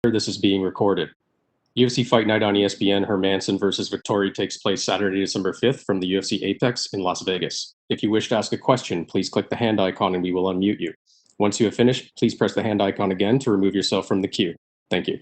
This is being recorded. UFC Fight Night on ESPN Hermansson versus Vettori takes place Saturday, December 5th from the UFC Apex in Las Vegas. If you wish to ask a question, please click the hand icon and we will unmute you. Once you have finished, please press the hand icon again to remove yourself from the queue. Thank you.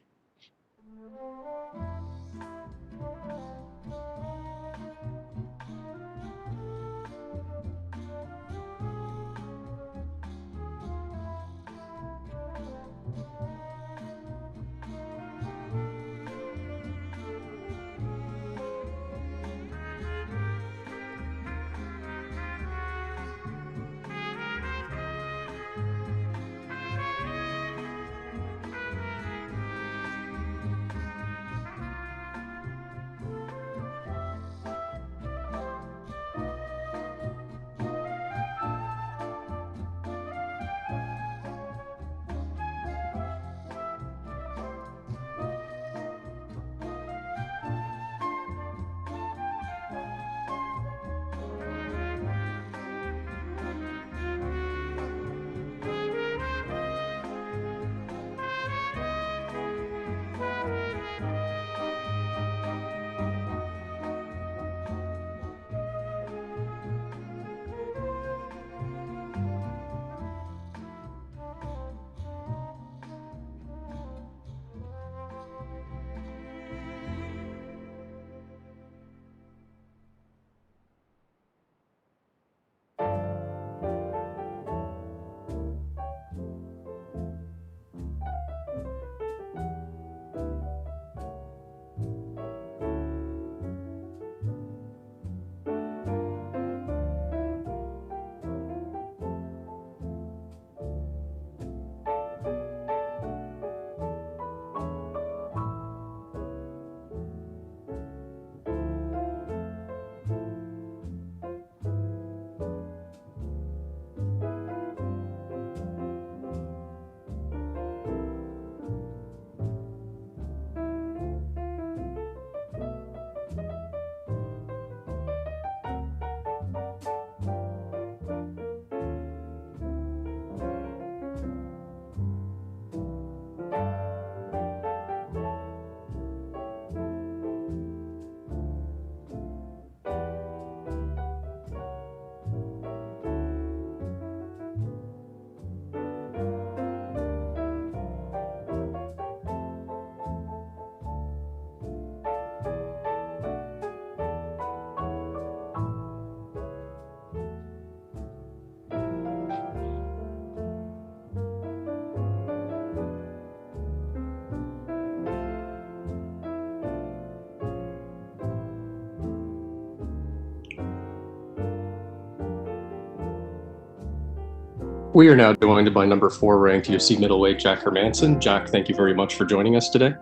We are now joined by number 4 ranked UFC middleweight Jack Hermansson. Jack, thank you very much for joining us today.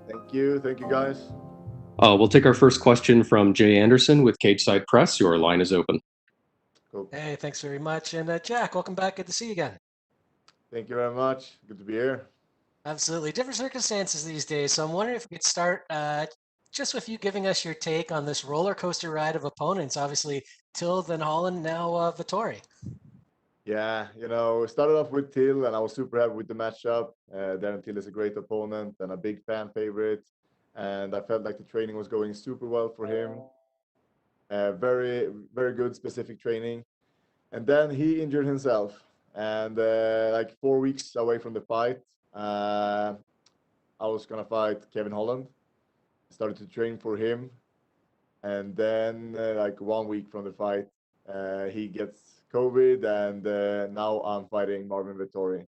Thank you guys. We'll take our first question from Jay Anderson with Cage Side Press. Your line is open. Cool. Hey, thanks very much. And Jack, welcome back. Good to see you again. Thank you very much. Good to be here. Absolutely. Different circumstances these days. So I'm wondering if we could start just with you giving us your take on this roller coaster ride of opponents. Obviously, Till, then Holland, now Vettori. Yeah, we started off with Till, and I was super happy with the matchup. Darren Till is a great opponent and a big fan favorite. And I felt like the training was going super well for him. Very, very good specific training. And then he injured himself. And like 4 weeks away from the fight, I was going to fight Kevin Holland. Started to train for him. And then like 1 week from the fight, he gets COVID, and now I'm fighting Marvin Vettori.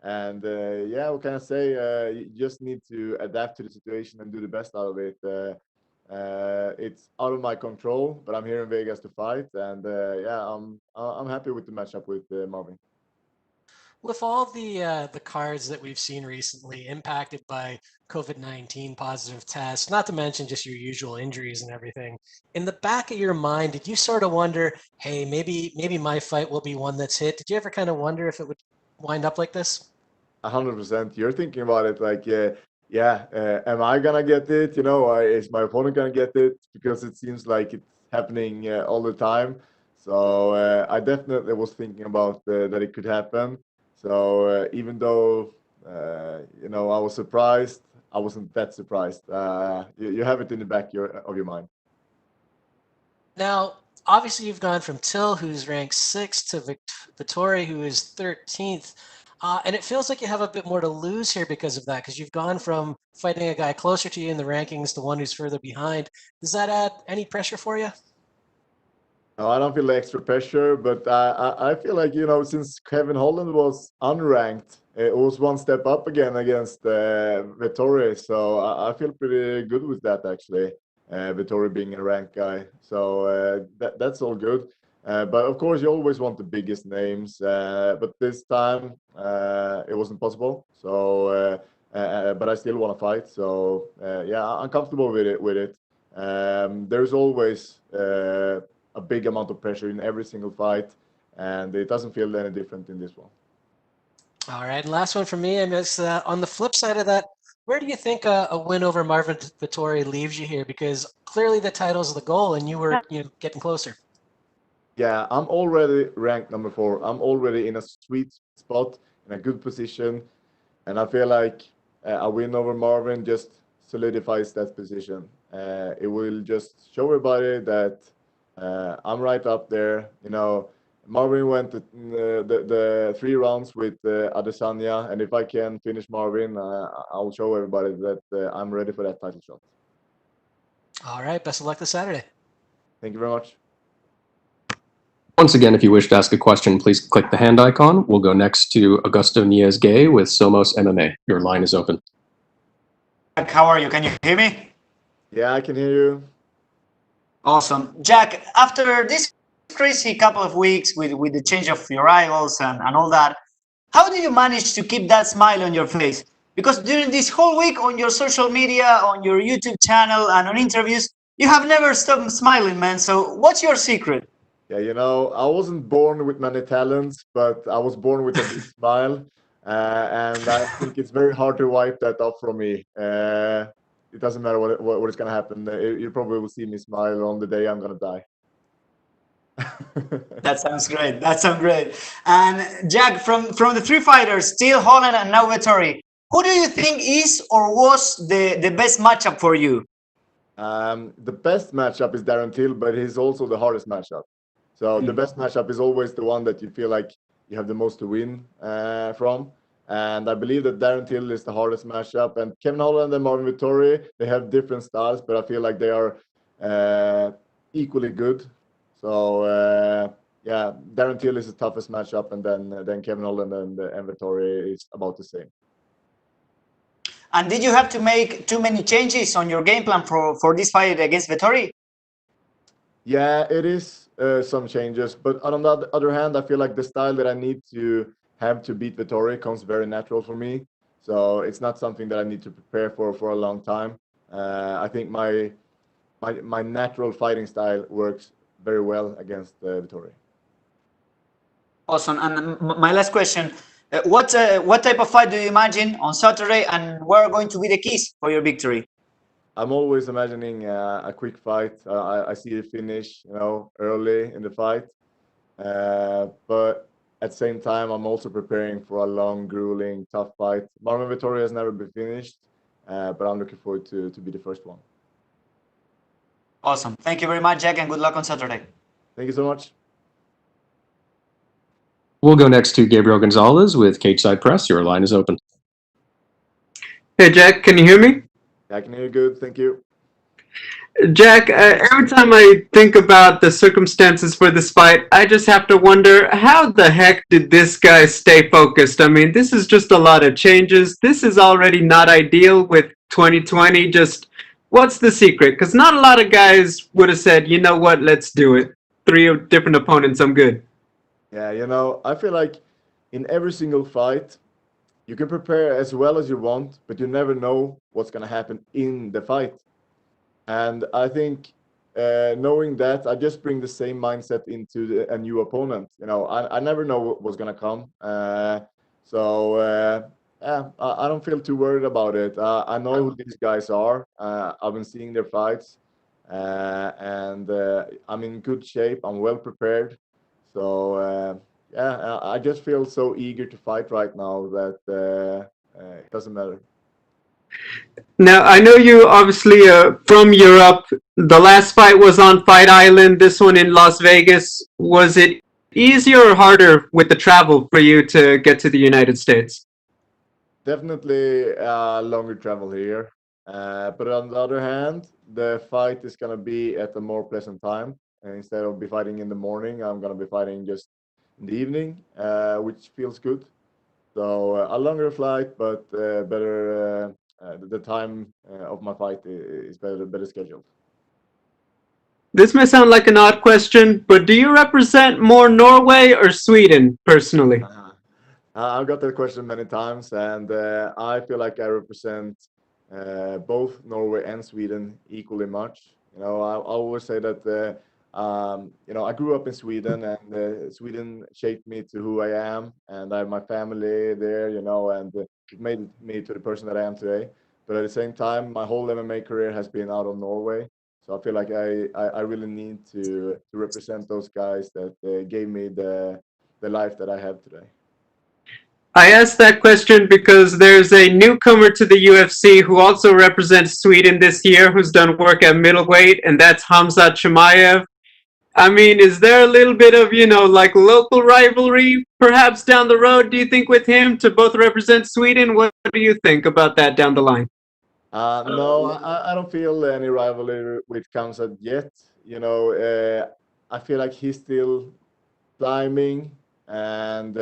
And yeah, what can I say? You just need to adapt to the situation and do the best out of it. It's out of my control, but I'm here in Vegas to fight, and yeah, I'm happy with the matchup with Marvin. With all the cards that we've seen recently impacted by COVID-19 positive tests, not to mention just your usual injuries and everything, in the back of your mind, did you sort of wonder, hey, maybe my fight will be one that's hit? Did you ever kind of wonder if it would wind up like this? 100%. You're thinking about it like, am I gonna get it? Is my opponent gonna get it? Because it seems like it's happening all the time. So I definitely was thinking about that it could happen. So even though You know, I was surprised. I wasn't that surprised. You have it in the back of your mind. Now, obviously, you've gone from Till, who's ranked 6th, to Vettori, who is 13th. And it feels like you have a bit more to lose here because of that, because you've gone from fighting a guy closer to you in the rankings to one who's further behind. Does that add any pressure for you? No, I don't feel the extra pressure, but I feel like, you know, since Kevin Holland was unranked, it was one step up again against Vettori. So I feel pretty good with that, actually. Vettori being a ranked guy. So that's all good. But of course, you always want the biggest names. But this time, it wasn't possible. So, but I still want to fight. So, yeah, I'm comfortable with it. There's always a big amount of pressure in every single fight, and it doesn't feel any different in this one. All right, and last one for me. I miss on the flip side of that, where do you think a win over Marvin Vettori leaves you here? Because clearly the title's the goal, and you were getting closer. Yeah, I'm already ranked number 4. I'm already in a sweet spot, in a good position, and I feel like a win over Marvin just solidifies that position. It will just show everybody that I'm right up there. You know, Marvin went the 3 rounds with Adesanya, and if I can finish Marvin, I'll show everybody that I'm ready for that title shot. All right, best of luck this Saturday. Thank you very much. Once again, if you wish to ask a question, please click the hand icon. We'll go next to Augusto Niez-Gay with Somos MMA. Your line is open. How are you? Can you hear me? Yeah, I can hear you. Awesome. Jack, after this crazy couple of weeks with the change of your rivals and all that, how do you manage to keep that smile on your face? Because during this whole week on your social media, on your YouTube channel, and on interviews, you have never stopped smiling, man. So what's your secret? Yeah, you know, I wasn't born with many talents, but I was born with a big smile. And I think it's very hard to wipe that off from me. It doesn't matter what is going to happen. You probably will see me smile on the day I'm going to die. That sounds great. That sounds great. And Jack, from the 3 fighters, Till, Holland, and now Vettori, who do you think is or was the best matchup for you? The best matchup is Darren Till, but he's also the hardest matchup. So the best matchup is always the one that you feel like you have the most to win from. And I believe that Darren Till is the hardest matchup. And Kevin Holland and Marvin Vettori, they have different styles, but I feel like they are equally good. So yeah, Darren Till is the toughest matchup, and then Kevin Holland and Vettori is about the same. And did you have to make too many changes on your game plan for this fight against Vettori? Yeah, it is some changes, but on the other hand, I feel like the style that I need to have to beat Vettori comes very natural for me. So it's not something that I need to prepare for a long time. I think my natural fighting style works very well against Vettori. Awesome. And my last question, what type of fight do you imagine on Saturday, and what are going to be the keys for your victory? I'm always imagining a quick fight. I see a finish, you know, early in the fight. But at the same time, I'm also preparing for a long, grueling, tough fight. Marvin Vettori has never been finished, but I'm looking forward to be the first one. Awesome. Thank you very much, Jack, and good luck on Saturday. Thank you so much. We'll go next to Gabriel Gonzalez with Cageside Press. Your line is open. Hey, Jack, can you hear me? I can hear you good. Thank you. Jack, every time I think about the circumstances for this fight, I just have to wonder, how the heck did this guy stay focused? I mean, this is just a lot of changes. This is already not ideal with 2020. Just what's the secret? Because not a lot of guys would have said, you know what, let's do it. 3 different opponents, I'm good. Yeah, you know, I feel like in every single fight, you can prepare as well as you want, but you never know what's going to happen in the fight. And I think knowing that, I just bring the same mindset into a new opponent. You know, I never know what's going to come. Yeah, I don't feel too worried about it. I know who these guys are. I've been seeing their fights, and I'm in good shape. I'm well prepared. So yeah, I just feel so eager to fight right now that it doesn't matter. Now, I know you obviously from Europe. The last fight was on Fight Island, this one in Las Vegas. Was it easier or harder with the travel for you to get to the United States? Definitely longer travel here. But on the other hand, the fight is going to be at a more pleasant time. And instead of be fighting in the morning, I'm going to be fighting just in the evening, which feels good. So a longer flight, but better. The time of my fight is better scheduled. This may sound like an odd question, but do you represent more Norway or Sweden personally? I've got that question many times, and I feel like I represent both Norway and Sweden equally much. I always say that I grew up in Sweden, and Sweden shaped me to who I am, and I have my family there, and it made me to the person that I am today. But at the same time, my whole MMA career has been out of Norway, so I feel like I really need to represent those guys that gave me the life that I have today. I asked that question because there's a newcomer to the UFC who also represents Sweden this year, who's done work at middleweight, and that's Hamzat Chimaev. I mean, is there a little bit of, like local rivalry perhaps down the road, do you think, with him to both represent Sweden? What do you think about that down the line? No, I don't feel any rivalry with Kamsat yet. I feel like he's still climbing, and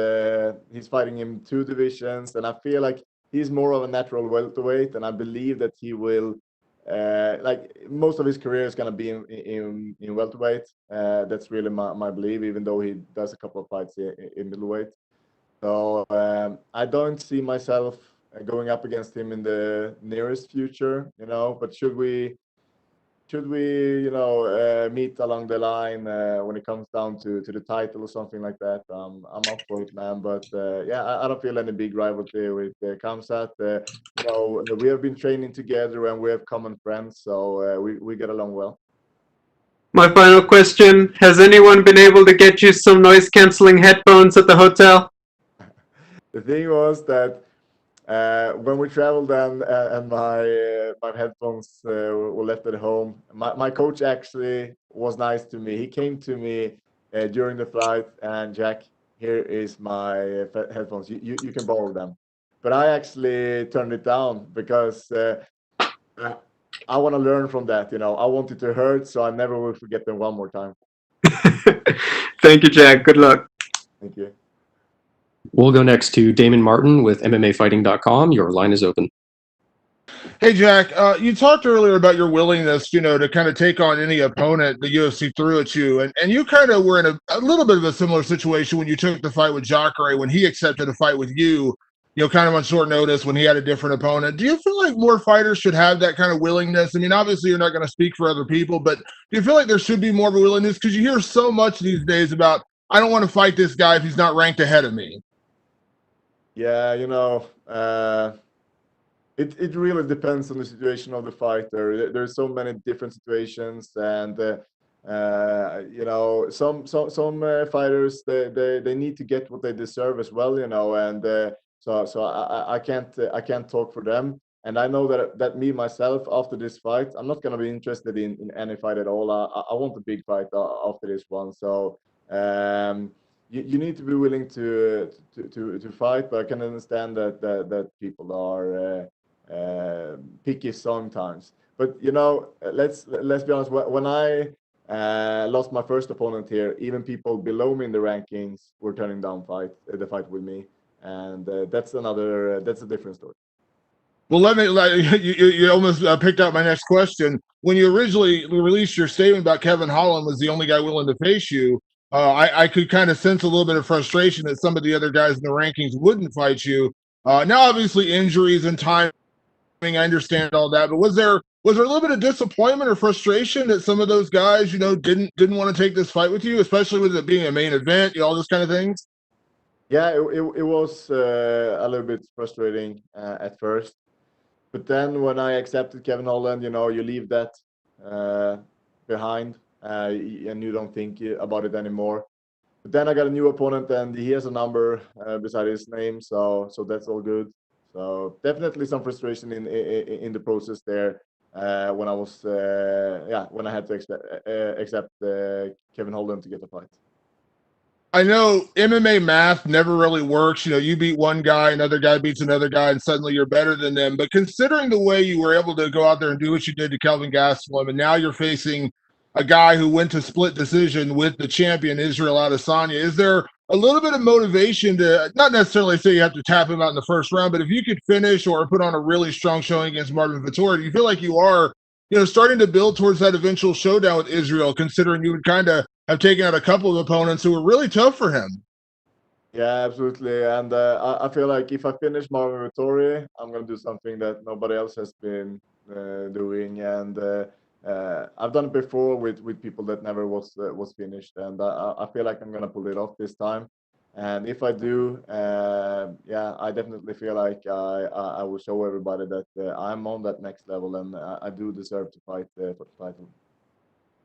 he's fighting in two divisions, and I feel like he's more of a natural welterweight, and I believe that he will, like most of his career is going to be in welterweight. That's really my belief, even though he does a couple of fights in middleweight. So I don't see myself going up against him in the nearest future, but should we meet along the line when it comes down to the title or something like that, I'm up for it, man. But yeah, I don't feel any big rivalry with Kamsat. We have been training together and we have common friends, so we get along well. My final question, has anyone been able to get you some noise-canceling headphones at the hotel? The thing was that when we traveled and my headphones were left at home, my coach actually was nice to me. He came to me during the flight, and Jack, here is my headphones. You can borrow them. But I actually turned it down because I want to learn from that. I want it to hurt, so I never will forget them one more time. Thank you, Jack. Good luck. Thank you. We'll go next to Damon Martin with MMAfighting.com. Your line is open. Hey, Jack, you talked earlier about your willingness, to kind of take on any opponent the UFC threw at you. And you kind of were in a little bit of a similar situation when you took the fight with Jacare, when he accepted a fight with you, kind of on short notice when he had a different opponent. Do you feel like more fighters should have that kind of willingness? I mean, obviously you're not going to speak for other people, but do you feel like there should be more of a willingness? Because you hear so much these days about, I don't want to fight this guy if he's not ranked ahead of me. Yeah, it really depends on the situation of the fighter. There's so many different situations, and some fighters they need to get what they deserve as well, and so I can't talk for them. And I know that me myself, after this fight, I'm not gonna be interested in any fight at all. I want a big fight after this one. So you need to be willing to fight, but I can understand that people are picky sometimes. But let's be honest. When I lost my first opponent here, even people below me in the rankings were turning down the fight with me, and that's a different story. Well, you almost picked out my next question. When you originally released your statement about Kevin Holland was the only guy willing to face you, I could kind of sense a little bit of frustration that some of the other guys in the rankings wouldn't fight you. Now, obviously, injuries and timing, I understand all that, but was there a little bit of disappointment or frustration that some of those guys, didn't want to take this fight with you, especially with it being a main event, all those kind of things? Yeah, it was a little bit frustrating at first. But then when I accepted Kevin Holland, you leave that behind and you don't think about it anymore. But then I got a new opponent and he has a number beside his name, so that's all good. So definitely some frustration in the process there when I was when I had to accept Kevin Holden to get the fight. I know MMA math never really works. You know, you beat one guy, another guy beats another guy, and suddenly you're better than them. But considering the way you were able to go out there and do what you did to Kelvin Gastelum, and now you're facing a guy who went to split decision with the champion Israel Adesanya, is there a little bit of motivation to not necessarily say you have to tap him out in the first round, but if you could finish or put on a really strong showing against Marvin Vettori, do you feel like you are, you know, starting to build towards that eventual showdown with Israel, considering you would kind of have taken out a couple of opponents who were really tough for him? Yeah, absolutely. And I feel like if I finish Marvin Vettori, I'm going to do something that nobody else has been doing. And I've done it before with people that never was finished. And I feel like I'm going to pull it off this time. And if I do, I definitely feel like I will show everybody that I'm on that next level, and I do deserve to fight for the title.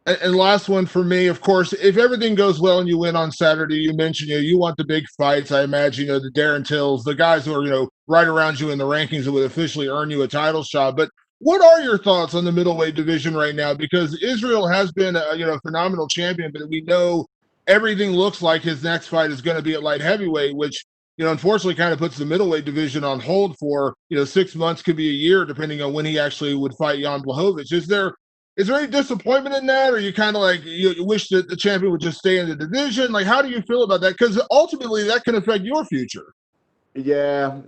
And last one for me, of course, if everything goes well and you win on Saturday, you mentioned, you know, you want the big fights. I imagine, you know, the Darren Tills, the guys who are, you know, right around you in the rankings that would officially earn you a title shot. But what are your thoughts on the middleweight division right now? Because Israel has been a, you know, phenomenal champion, but we know everything looks like his next fight is going to be at light heavyweight, which, you know, unfortunately kind of puts the middleweight division on hold for, you know, 6 months, could be a year, depending on when he actually would fight Jan Blachowicz. Is there any disappointment in that, or you kind of like you wish that the champion would just stay in the division? Like, how do you feel about that? Because ultimately, that can affect your future. Yeah,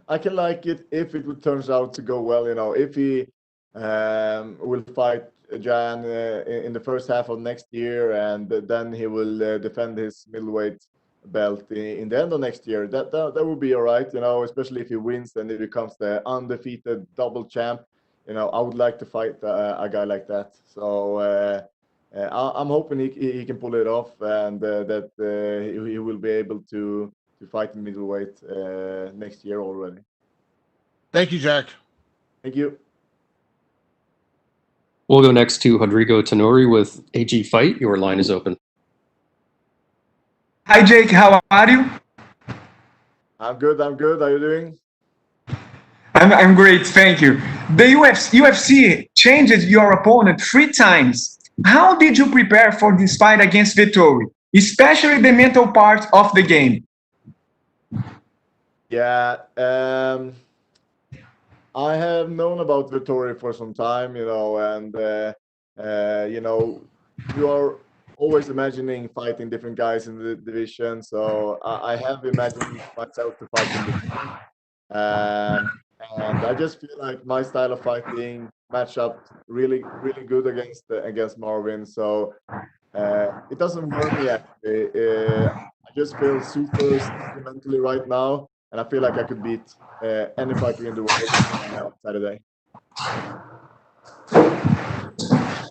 I can like it if it turns out to go well. You know, if he will fight Jan in the first half of next year, and then he will defend his middleweight belt in the end of next year. That would be all right. You know, especially if he wins and he becomes the undefeated double champ. You know, I would like to fight a guy like that. So I'm hoping he can pull it off, and that he will be able to fight in middleweight next year already. Thank you, Jack. Thank you. We'll go next to Rodrigo Tonori with AG Fight. Your line is open. Hi, Jake. How are you? I'm good. How are you doing? I'm great, thank you. The UFC changed your opponent 3 times. How did you prepare for this fight against Vettori, especially the mental part of the game? Yeah, I have known about Vettori for some time, you know, and you know, you are always imagining fighting different guys in the division. So I have imagined myself to fight in the division. And I just feel like my style of fighting match up really good against Marvin. So it doesn't worry me actually. I just feel super mentally right now, and I feel like I could beat any fighter in the world on Saturday.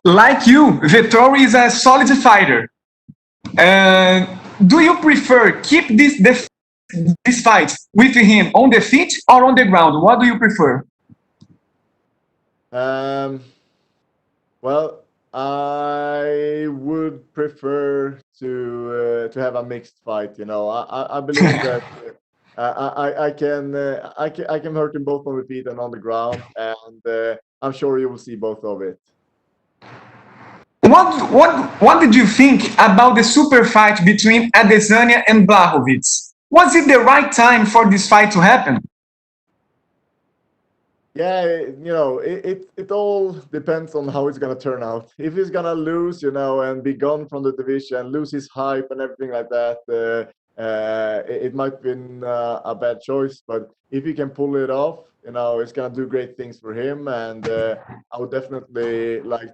Like you, Vettori is a solid fighter. Do you prefer keep this fight with him on the feet or on the ground? What do you prefer? Well, I would prefer to have a mixed fight. You know, I believe that I can hurt him both on the feet and on the ground, and I'm sure you will see both of it. What did you think about the super fight between Adesanya and Blachowicz? Was it the right time for this fight to happen? Yeah, you know, it all depends on how it's gonna turn out. If he's gonna lose, you know, and be gone from the division, lose his hype and everything like that, it might have been a bad choice. But if he can pull it off, you know, it's gonna do great things for him, and I would definitely like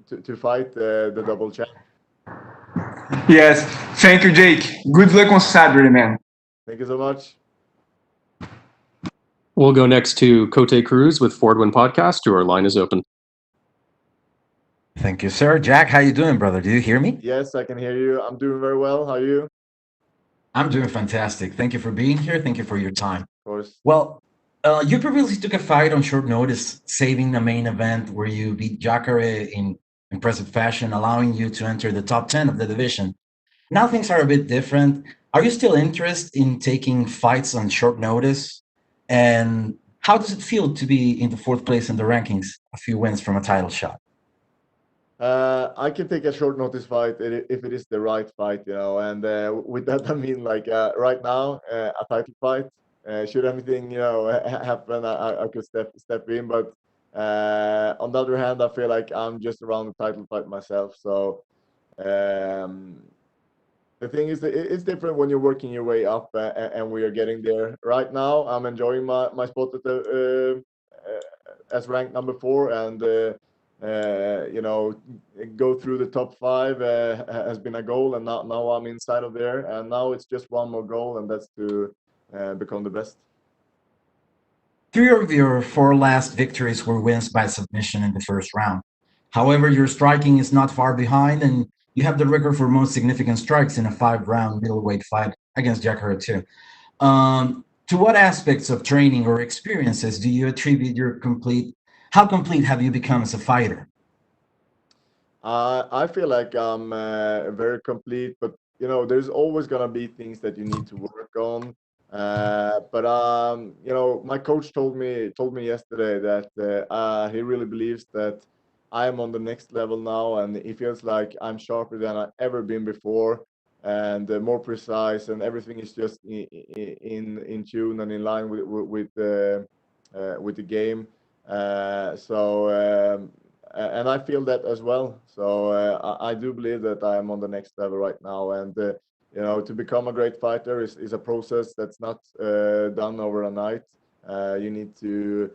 to fight the double champ. Yes, thank you, Jake. Good luck on Saturday, man. Thank you so much. We'll go next to Cote Cruz with Ford Win Podcast. Your line is open. Thank you, sir. Jack, how you doing, brother? Do you hear me? Yes, I can hear you. I'm doing very well. How are you? I'm doing fantastic. Thank you for being here. Thank you for your time. Of course. Well, you previously took a fight on short notice, saving the main event where you beat Jacare in impressive fashion, allowing you to enter the top 10 of the division. Now things are a bit different. Are you still interested in taking fights on short notice? And how does it feel to be in the fourth place in the rankings, a few wins from a title shot? I can take a short notice fight if it is the right fight, and with that I mean like right now a title fight. Should anything happen, I could step in, but on the other hand, I feel like I'm just around the title fight myself. So um, the thing is that it's different when you're working your way up, and we are getting there. Right now, I'm enjoying my spot at the as ranked number 4, and go through the top 5 has been a goal, and now I'm inside of there, and now it's just one more goal, and that's to become the best. 3 of your 4 last victories were wins by submission in the first round. However, your striking is not far behind, and you have the record for most significant strikes in a 5-round middleweight fight against Jacare too. To what aspects of training or experiences do you attribute how complete have you become as a fighter? I feel like I'm very complete, but there's always gonna be things that you need to work on. But my coach told me yesterday that he really believes that I am on the next level now, and he feels like I'm sharper than I've ever been before, and more precise, and everything is just in tune and in line with the game. And I feel that as well. So I do believe that I am on the next level right now, and to become a great fighter is a process that's not done overnight. You need to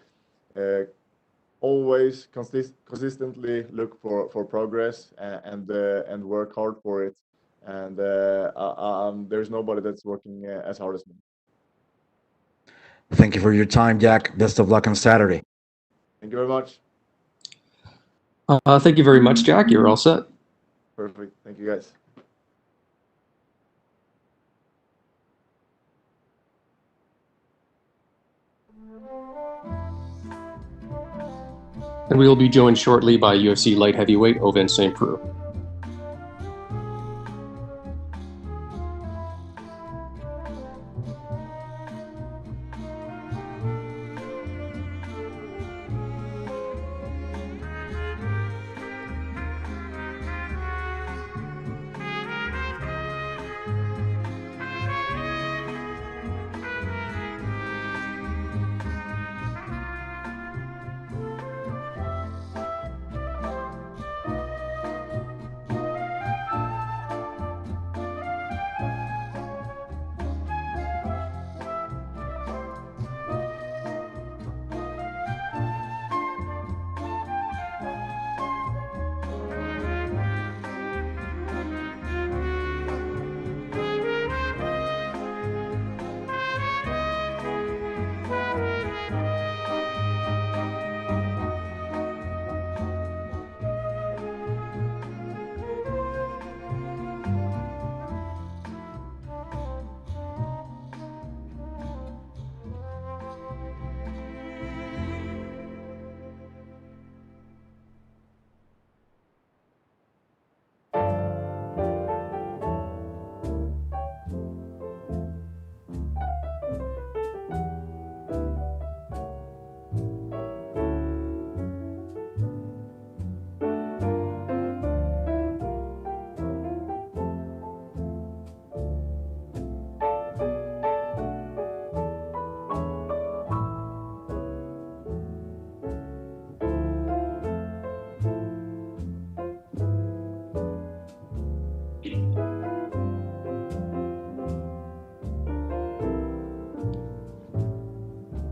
always consistently look for progress, and work hard for it. And there's nobody that's working as hard as me. Thank you for your time, Jack. Best of luck on Saturday. Thank you very much. Thank you very much, Jack. You're all set. Perfect. Thank you, guys. And we will be joined shortly by UFC light heavyweight Ovince Saint Preux.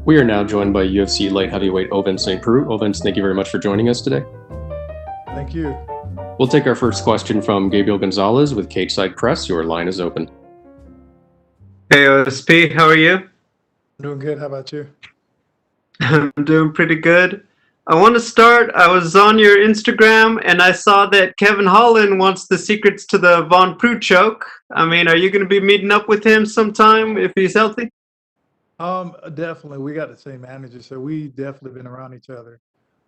We are now joined by UFC light heavyweight Ovince Saint Preux. Ovince, thank you very much for joining us today. Thank you. We'll take our first question from Gabriel Gonzalez with Cageside Press. Your line is open. Hey, OSP, how are you? I'm doing good. How about you? I'm doing pretty good. I want to start. I was on your Instagram and I saw that Kevin Holland wants the secrets to the Von Preux choke. I mean, are you going to be meeting up with him sometime if he's healthy? Definitely. We got the same manager, so we definitely been around each other.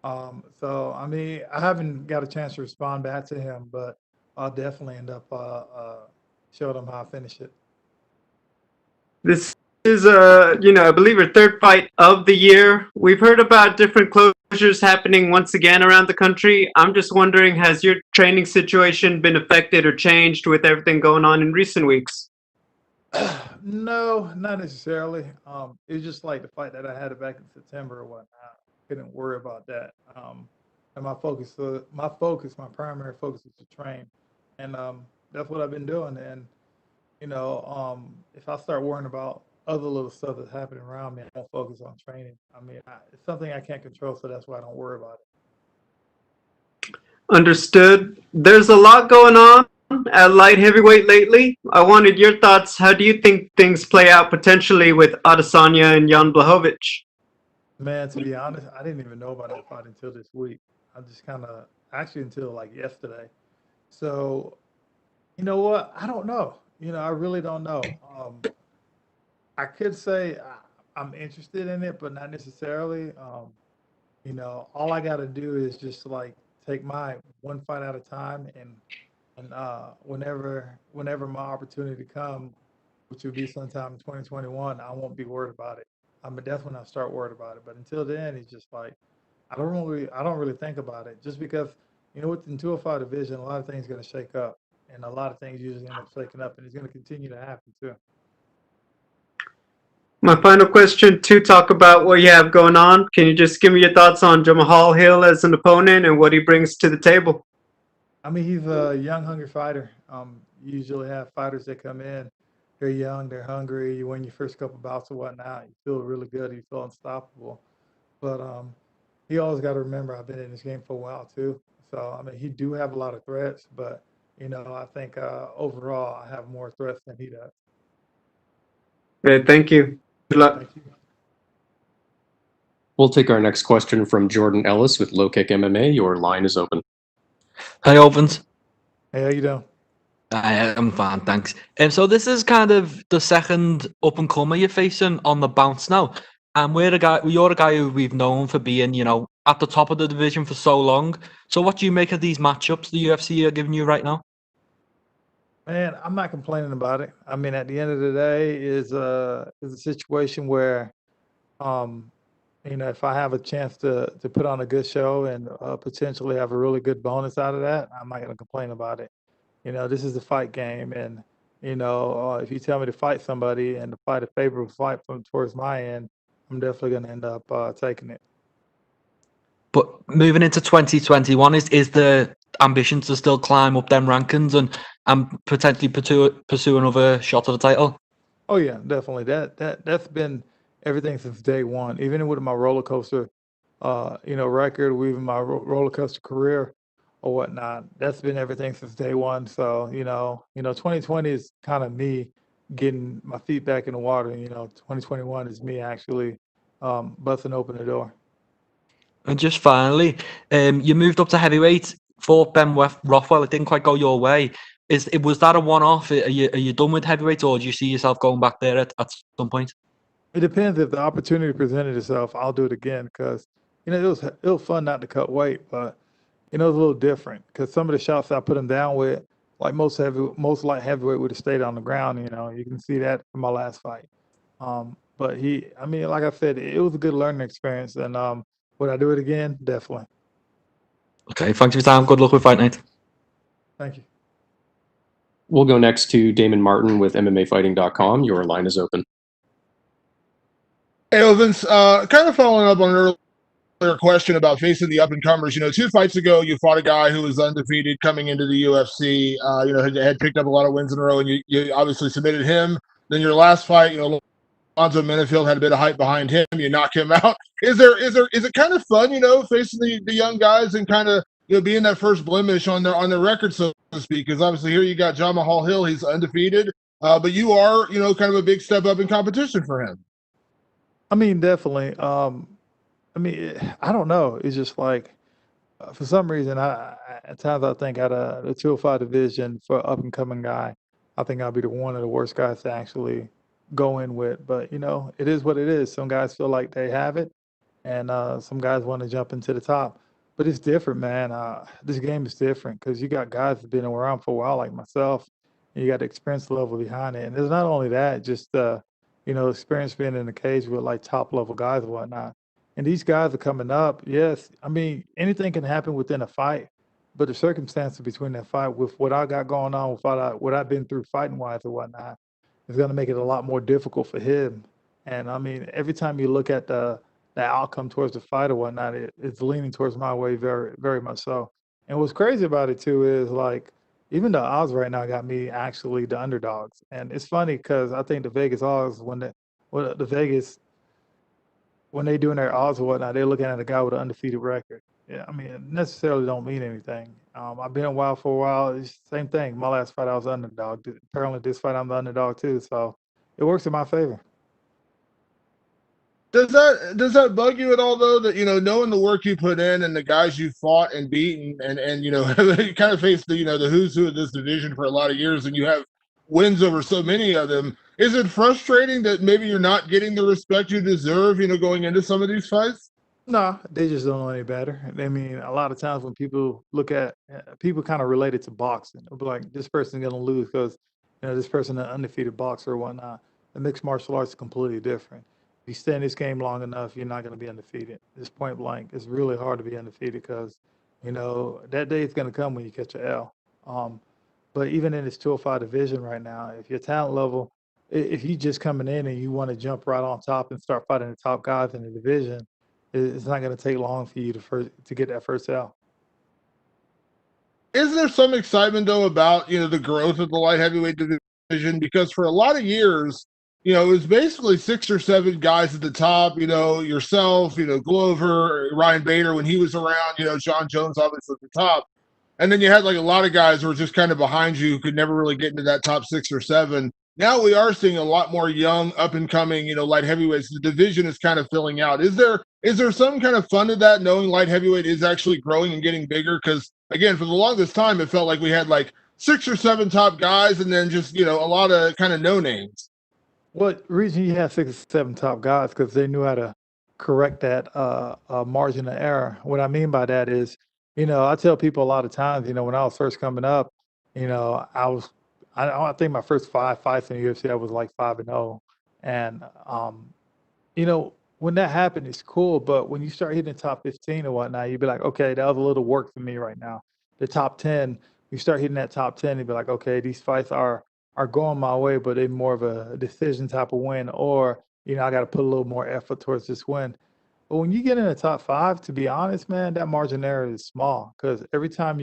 So I mean, I haven't got a chance to respond back to him, but I'll definitely end up showing him how I finish it. This is I believe your third fight of the year. We've heard about different closures happening once again around the country. I'm just wondering, has your training situation been affected or changed with everything going on in recent weeks? No, not necessarily. It's just like the fight that I had back in September or whatnot. Couldn't worry about that. And my primary focus is to train, and that's what I've been doing. And if I start worrying about other little stuff that's happening around me, I don't focus on training. I mean, it's something I can't control, so that's why I don't worry about it. Understood. There's a lot going on at light heavyweight lately. I wanted your thoughts. How do you think things play out potentially with Adesanya and Jan Blachowicz? Man, to be honest, I didn't even know about that fight until this week. I just actually until like yesterday. So, you know what? I don't know. I really don't know. I could say I'm interested in it, but not necessarily. All I got to do is just like take my one fight at a time, and whenever my opportunity comes, which will be sometime in 2021, I won't be worried about it. That's when I start worried about it. But until then, it's just like I don't really think about it, just because with the 205 division, a lot of things are going to shake up, and a lot of things usually end up shaking up, and it's going to continue to happen too. My final question to talk about what you have going on. Can you just give me your thoughts on Jamahal Hill as an opponent and what he brings to the table? I mean, he's a young, hungry fighter. You usually have fighters that come in, they're young, they're hungry. You win your first couple bouts or whatnot, you feel really good, you feel unstoppable. But you always got to remember, I've been in this game for a while too. So I mean, he do have a lot of threats, but I think overall I have more threats than he does. Okay, thank you. Good luck. Thank you. We'll take our next question from Jordan Ellis with Low Kick MMA. Your line is open. Hi, Ovince. Hey, how you doing? I'm fine, thanks. So this is kind of the second up and comer you're facing on the bounce now, and you're a guy who we've known for being, at the top of the division for so long. So what do you make of these matchups the UFC are giving you right now? Man, I'm not complaining about it. I mean, at the end of the day, is a situation where, if I have a chance to put on a good show and potentially have a really good bonus out of that, I'm not going to complain about it. This is the fight game, and if you tell me to fight somebody and to fight a favorable fight towards my end, I'm definitely going to end up taking it. But moving into 2021, is the ambition to still climb up them rankings and potentially pursue another shot at the title? Oh yeah, definitely. That's been everything since day one. Even with my roller coaster, record, or even my roller coaster career or whatnot. That's been everything since day one. So 2020 is kind of me getting my feet back in the water. 2021 is me actually busting open the door. And just finally, you moved up to heavyweight, fought Ben Rothwell. It didn't quite go your way. Was that a one-off? Are you done with heavyweight, or do you see yourself going back there at some point? It depends. If the opportunity presented itself, I'll do it again, because it was fun not to cut weight, but it was a little different because some of the shots I put him down with, like most light heavyweight, would have stayed on the ground. You can see that from my last fight. But like I said, it was a good learning experience, and would I do it again? Definitely. Okay, thanks for your time. Good luck with Fight Night. Thank you. We'll go next to Damon Martin with MMAfighting.com. Your line is open. Hey, Ovince, kind of following up on an earlier question about facing the up-and-comers. 2 fights ago, you fought a guy who was undefeated coming into the UFC, had picked up a lot of wins in a row, and you obviously submitted him. Then your last fight, Alonzo Minifield had a bit of hype behind him. You knock him out. Is it kind of fun, facing the young guys and kind of being that first blemish on their record, so to speak? Because obviously here you got Jamahal Hill, he's undefeated, but you are kind of a big step up in competition for him. I mean, definitely. I don't know. It's just like for some reason, at times I think out of the 205 division for up and coming guy, I think I'll be one of the worst guys to actually go in with. But it is what it is. Some guys feel like they have it, and some guys want to jump into the top. But it's different, man. This game is different because you got guys that've been around for a while, like myself, and you got the experience level behind it. And there's not only that, just experience being in the cage with like top level guys and whatnot. And these guys are coming up. Yes, I mean anything can happen within a fight, but the circumstances between that fight with what I got going on, with what I've been through fighting wise and whatnot, is going to make it a lot more difficult for him. And I mean, every time you look at the outcome towards the fight or whatnot, it's leaning towards my way very, very much so. And what's crazy about it too is like even the odds right now got me actually the underdogs. And it's funny because I think the Vegas odds when the Vegas when they doing their odds or whatnot, they're looking at a guy with an undefeated record. Yeah, I mean, it necessarily don't mean anything. I've been wild for a while. It's the same thing. My last fight, I was underdog. Apparently, this fight, I'm the underdog too. So it works in my favor. Does that bug you at all though, that knowing the work you put in and the guys you fought and beaten, and you kind of faced the who's who of this division for a lot of years, and you have wins over so many of them? Is it frustrating that maybe you're not getting the respect you deserve, going into some of these fights? No, they just don't know any better. I mean, a lot of times when people look at people kind of relate it to boxing. They'll be like, this person's gonna lose because this person an undefeated boxer or whatnot. The mixed martial arts is completely different. If you stay in this game long enough, you're not gonna be undefeated. It's point blank. It's really hard to be undefeated because that day is gonna come when you catch a L. But even in this 205 division right now, if your talent level, if you just coming in and you want to jump right on top and start fighting the top guys in the division, it's not going to take long for you to get that first L. Is there some excitement though about the growth of the light heavyweight division? Because for a lot of years, it was basically 6 or 7 guys at the top. Yourself, Glover, Ryan Bader when he was around. John Jones obviously at the top, and then you had like a lot of guys who were just kind of behind you who could never really get into that top 6 or 7. Now we are seeing a lot more young, up and coming, light heavyweights. The division is kind of filling out. Is there some kind of fun to that, knowing light heavyweight is actually growing and getting bigger? Because again, for the longest time, it felt like we had like 6 or 7 top guys, and then just a lot of kind of no names. What reason you have 6 or 7 top guys? Because they knew how to correct that margin of error. What I mean by that is, I tell people a lot of times, when I was first coming up, I think my first 5 fights in the UFC, I was like 5-0. And, when that happened, it's cool. But when you start hitting the top 15 or whatnot, you'd be like, okay, that was a little work for me right now. The top 10, you start hitting that top 10, you'd be like, okay, these fights are going my way, but they're more of a decision type of win. Or, I got to put a little more effort towards this win. But when you get in the top 5, to be honest, man, that margin of error is small because every time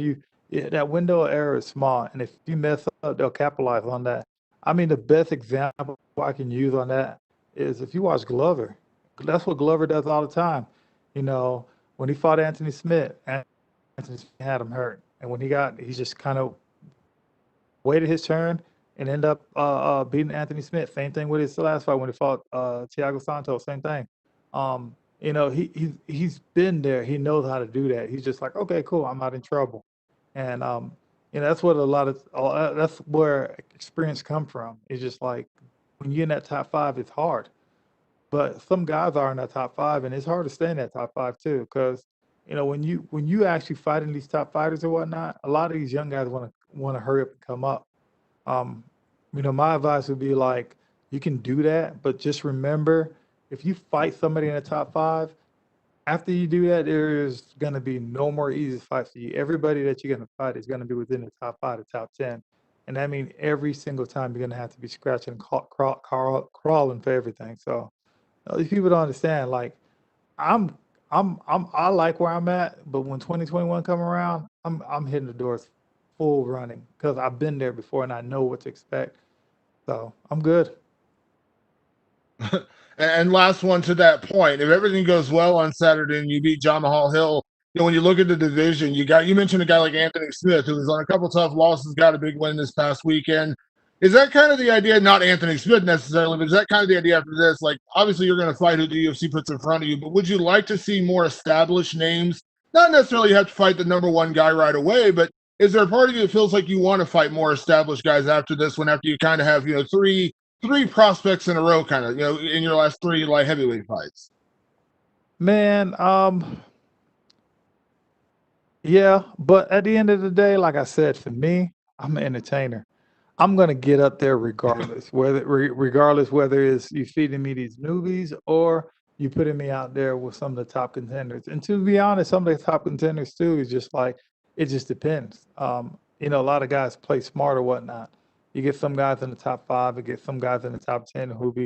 that window of error is small. And if you mess up, they'll capitalize on that. I mean, the best example I can use on that is if you watch Glover. That's what Glover does all the time. When he fought Anthony Smith, Anthony Smith had him hurt. And when he just kind of waited his turn and ended up beating Anthony Smith. Same thing with his last fight when he fought Talia Santos, same thing. He's been there. He knows how to do that. He's just like, okay, cool, I'm not in trouble. And that's what that's where experience come from. It's just like when you're in that top 5, it's hard. But some guys are in that top 5, and it's hard to stay in that top 5 too. Because when you actually fighting these top fighters or whatnot, a lot of these young guys want to hurry up and come up. My advice would be like, you can do that, but just remember, if you fight somebody in the top 5. After you do that, there is going to be no more easy fights for you. Everybody that you're going to fight is going to be within the top 5 to top 10. And that means every single time you're going to have to be scratching and crawling for everything. So these people don't understand. Like, I like where I'm at, but when 2021 come around, I'm hitting the doors full running because I've been there before and I know what to expect. So I'm good. And last one to that point, if everything goes well on Saturday and you beat Jamahal Hill, when you look at the division, you mentioned a guy like Anthony Smith, who was on a couple tough losses, got a big win this past weekend. Is that kind of the idea? Not Anthony Smith necessarily, but is that kind of the idea after this? Like, obviously you're going to fight who the UFC puts in front of you, but would you like to see more established names? Not necessarily you have to fight the number 1 guy right away, but is there a part of you that feels like you want to fight more established guys after this one, after you kind of have, three prospects in a row, kind of, in your last 3 light heavyweight fights? Man, yeah, but at the end of the day, like I said, for me, I'm an entertainer. I'm gonna get up there regardless, regardless whether it's you feeding me these newbies or you putting me out there with some of the top contenders. And to be honest, some of the top contenders too is just like it just depends. You know, a lot of guys play smart or whatnot. You get some guys in the top 5, you get some guys in the top 10 who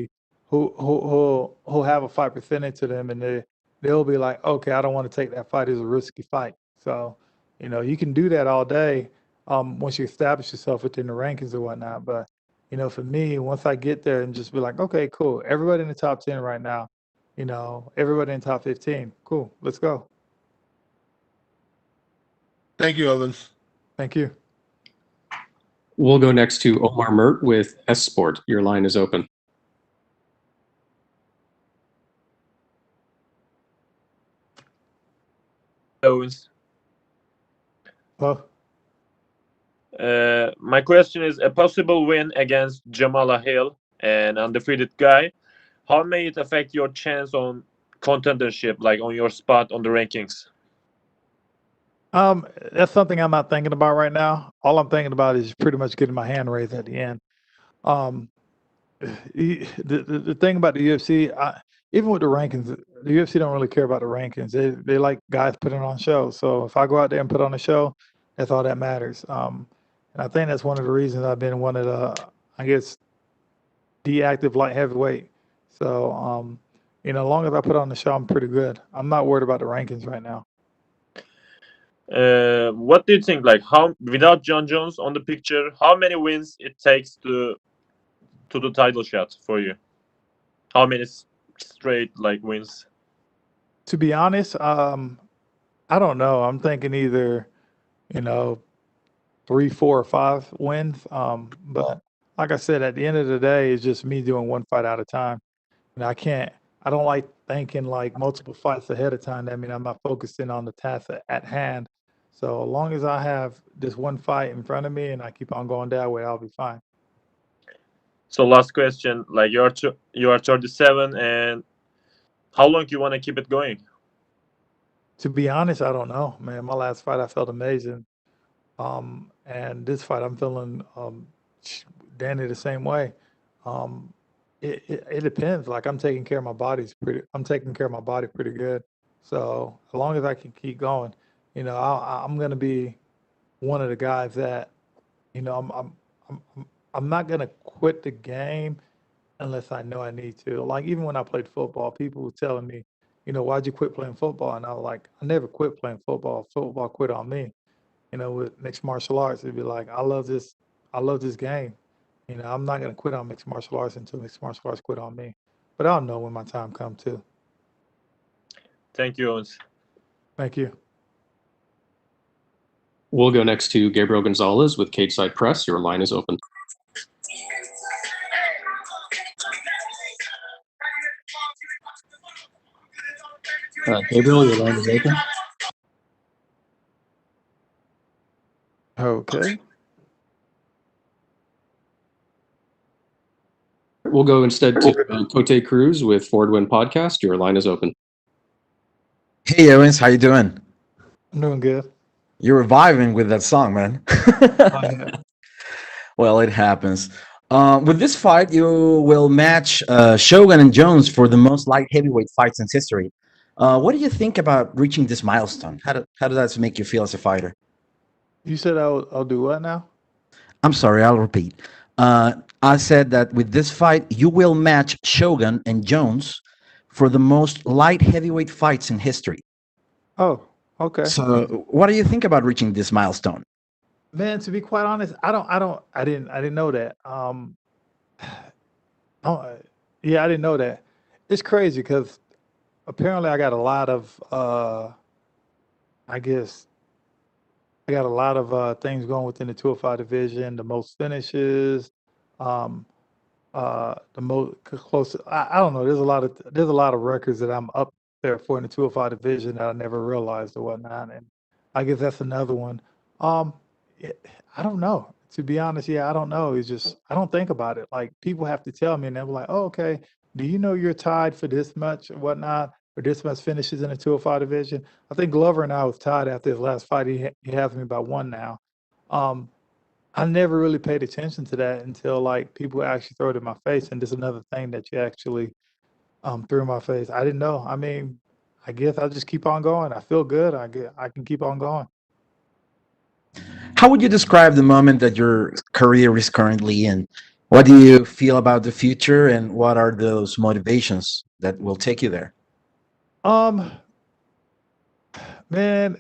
have a fight percentage to them, and they'll be like, okay, I don't want to take that fight as a risky fight. So, you know, you can do that all day once you establish yourself within the rankings or whatnot. But, you know, for me, once I get there and just be like, okay, cool, everybody in the top 10 right now, you know, everybody in the top 15, cool, let's go. Thank you, Ovince. Thank you. We'll go next to Omar Mert with S Sport. Your line is open. Owens. Well, My question is a possible win against Jamahal Hill, an undefeated guy. How may it affect your chance on contendership, like on your spot on the rankings? that's something I'm not thinking about right now. All I'm thinking about is pretty much getting my hand raised at the end. The thing about the UFC, even with the rankings, the UFC don't really care about the rankings. They like guys putting on shows. So if I go out there and put on a show, that's all that matters. And I think that's one of the reasons I've been one of the, I guess, deactive light heavyweight. So, you know, as long as I put on the show, I'm pretty good. I'm not worried about the rankings right now. What do you think? Like, how without John Jones on the picture, how many wins it takes to the title shot for you? How many straight like wins? To be honest, I don't know. I'm thinking either, you know, 3, 4, or 5 wins. But like I said, at the end of the day, it's just me doing one fight at a time. And I don't like thinking like multiple fights ahead of time. I mean, I'm not focusing on the task at hand. So as long as I have this one fight in front of me and I keep on going that way, I'll be fine. So last question, like you are 37, and how long you want to keep it going? To be honest, I don't know, man. My last fight, I felt amazing. And this fight, I'm feeling Danny the same way. It depends. Like I'm taking care of my body pretty good. So as long as I can keep going, you know, I'm gonna be one of the guys that, you know, I'm not gonna quit the game unless I know I need to. Like even when I played football, people were telling me, you know, why'd you quit playing football? And I was like, I never quit playing football. Football quit on me. You know, with mixed martial arts, it'd be like, I love this game. You know, I'm not gonna quit on mixed martial arts until mixed martial arts quit on me. But I'll know when my time comes too. Thank you, Owens. Thank you. We'll go next to Gabriel Gonzalez with Cage Side Press. Your line is open. Gabriel, your line is open. Okay. We'll go instead to Cote Cruz with Forward Win Podcast. Your line is open. Hey, Owens, how you doing? I'm doing good. You're reviving with that song, man. Well, it happens. With this fight, you will match Shogun and Jones for the most light heavyweight fights in history. What do you think about reaching this milestone? How does that make you feel as a fighter? You said I'll do what now? I'm sorry, I'll repeat. I said that with this fight, you will match Shogun and Jones for the most light heavyweight fights in history. Oh, okay. So, what do you think about reaching this milestone? Man, to be quite honest, I didn't know that. Yeah, I didn't know that. It's crazy because apparently I got a lot of I guess I got a lot of things going within the 205 division, the most finishes, um, the most close. I don't know. There's a lot of records that I'm up there for in the 205 division that I never realized or whatnot, and I guess that's another one. Um, I don't know. To be honest, yeah, I don't know. It's just I don't think about it. Like people have to tell me, and they're like, "Oh, okay. Do you know you're tied for this much or whatnot, or this much finishes in the 205 division?" I think Glover and I was tied after his last fight. He has me by 1 now. Um, I never really paid attention to that until like people actually throw it in my face, and this is another thing that you actually threw in my face. I didn't know. I mean, I guess I'll just keep on going. I feel good. I can keep on going. How would you describe the moment that your career is currently in? What do you feel about the future, and what are those motivations that will take you there? Um, man,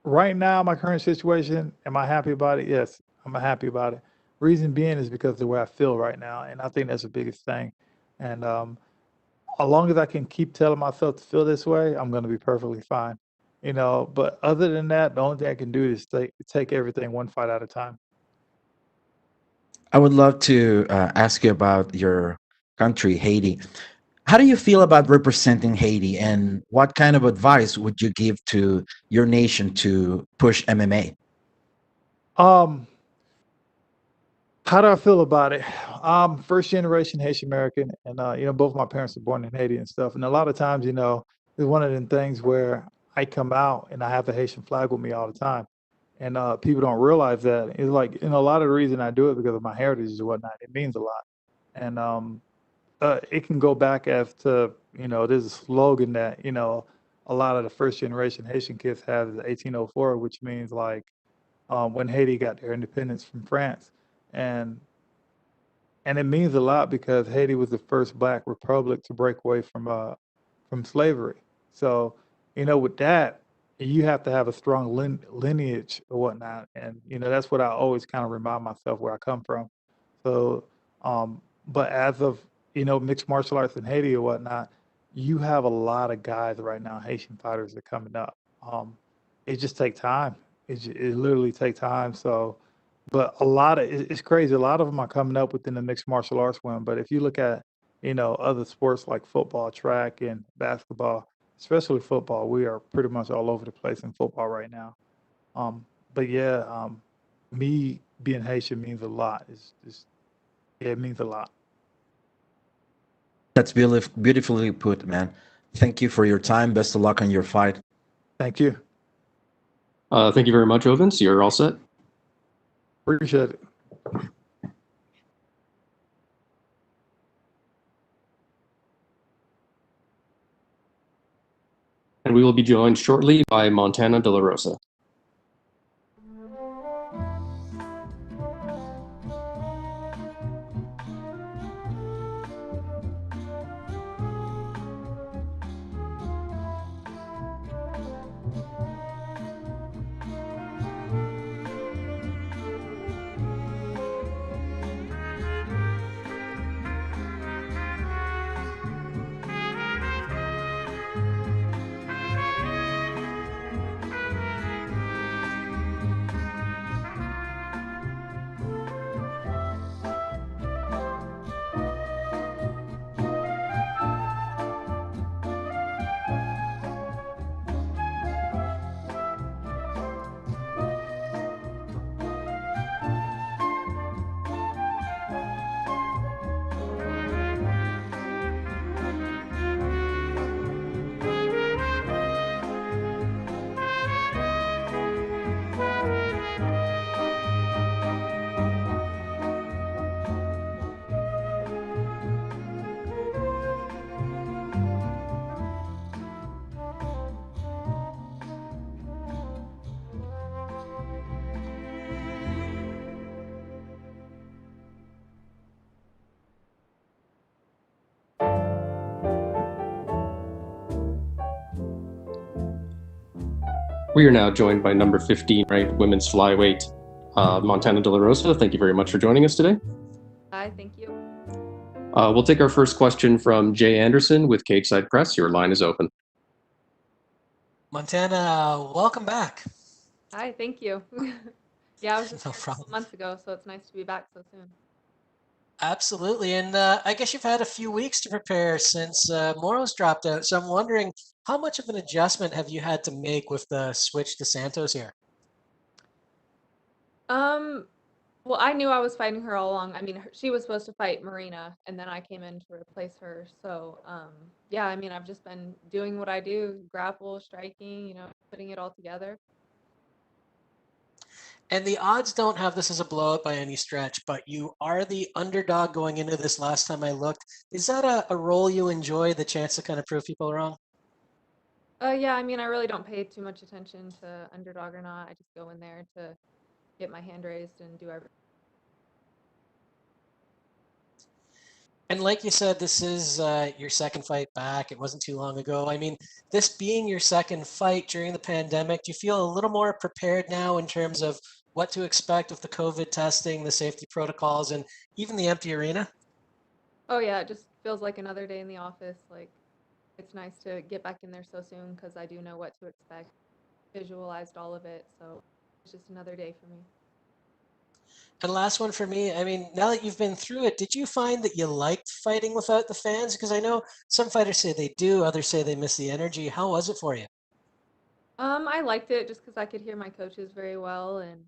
right now, my current situation, am I happy about it? Yes, I'm happy about it. Reason being is because of the way I feel right now, and I think that's the biggest thing. And as long as I can keep telling myself to feel this way, I'm going to be perfectly fine. You know, but other than that, the only thing I can do is take everything one fight at a time. I would love to ask you about your country, Haiti. How do you feel about representing Haiti, and what kind of advice would you give to your nation to push MMA? Um, how do I feel about it? First generation Haitian American, and you know, both my parents were born in Haiti and stuff. And a lot of times, you know, it's one of them things where I come out and I have the Haitian flag with me all the time, and people don't realize that. It's like, you know, a lot of the reason I do it because of my heritage and whatnot. It means a lot, and it can go back as to, you know, there's a slogan that, you know, a lot of the first generation Haitian kids have is 1804, which means like when Haiti got their independence from France, and it means a lot because Haiti was the first Black republic to break away from slavery. So, you know, with that, you have to have a strong lineage or whatnot, and you know that's what I always kind of remind myself where I come from. So, but as of, you know, mixed martial arts in Haiti or whatnot, you have a lot of guys right now, Haitian fighters that are coming up. It just take time. It literally take time. So, but a lot of it's crazy. A lot of them are coming up within the mixed martial arts one. But if you look at, you know, other sports like football, track, and basketball, especially football, we are pretty much all over the place in football right now. But yeah, me being Haitian means a lot. Yeah, it means a lot. That's beautifully put, man. Thank you for your time. Best of luck on your fight. Thank you. Thank you very much, Ovince. You're all set. Appreciate it. And we will be joined shortly by Montana De La Rosa. We are now joined by number 15 ranked women's flyweight, Montana De La Rosa. Thank you very much for joining us today. Hi, thank you. We'll take our first question from Jay Anderson with Cageside Press. Your line is open. Montana, welcome back. Hi, thank you. Yeah, I was just No here a problem. couple months ago, so it's nice to be back so soon. Absolutely. And I guess you've had a few weeks to prepare since Moro's dropped out. So I'm wondering, how much of an adjustment have you had to make with the switch to Santos here? Well, I knew I was fighting her all along. I mean, she was supposed to fight Marina, and then I came in to replace her. So, yeah, I mean, I've just been doing what I do, grapple, striking, you know, putting it all together. And the odds don't have this as a blowout by any stretch, but you are the underdog going into this last time I looked. Is that a role you enjoy, the chance to kind of prove people wrong? Yeah, I mean, I really don't pay too much attention to underdog or not. I just go in there to get my hand raised and do everything. And like you said, this is your second fight back. It wasn't too long ago. I mean, this being your second fight during the pandemic, do you feel a little more prepared now in terms of what to expect with the COVID testing, the safety protocols, and even the empty arena? Oh yeah, it just feels like another day in the office. Like it's nice to get back in there so soon because I do know what to expect. Visualized all of it, so it's just another day for me. And last one for me, I mean, now that you've been through it, did you find that you liked fighting without the fans? Because I know some fighters say they do, others say they miss the energy. How was it for you? I liked it just because I could hear my coaches very well and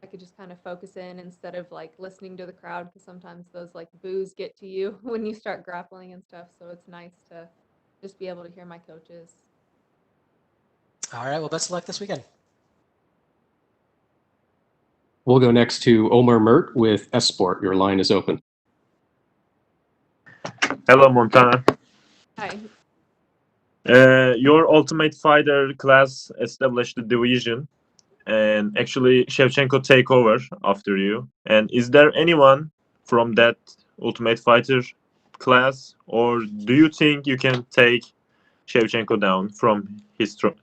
I could just kind of focus in instead of like listening to the crowd because sometimes those like boos get to you when you start grappling and stuff. So it's nice to just be able to hear my coaches. All right, well, best of luck this weekend. We'll go next to Omar Mert with S-Sport. Your line is open. Hello, Montana. Hi. Your Ultimate Fighter class established the division, and actually Shevchenko take over after you. And is there anyone from that Ultimate Fighter class, or do you think you can take Shevchenko down from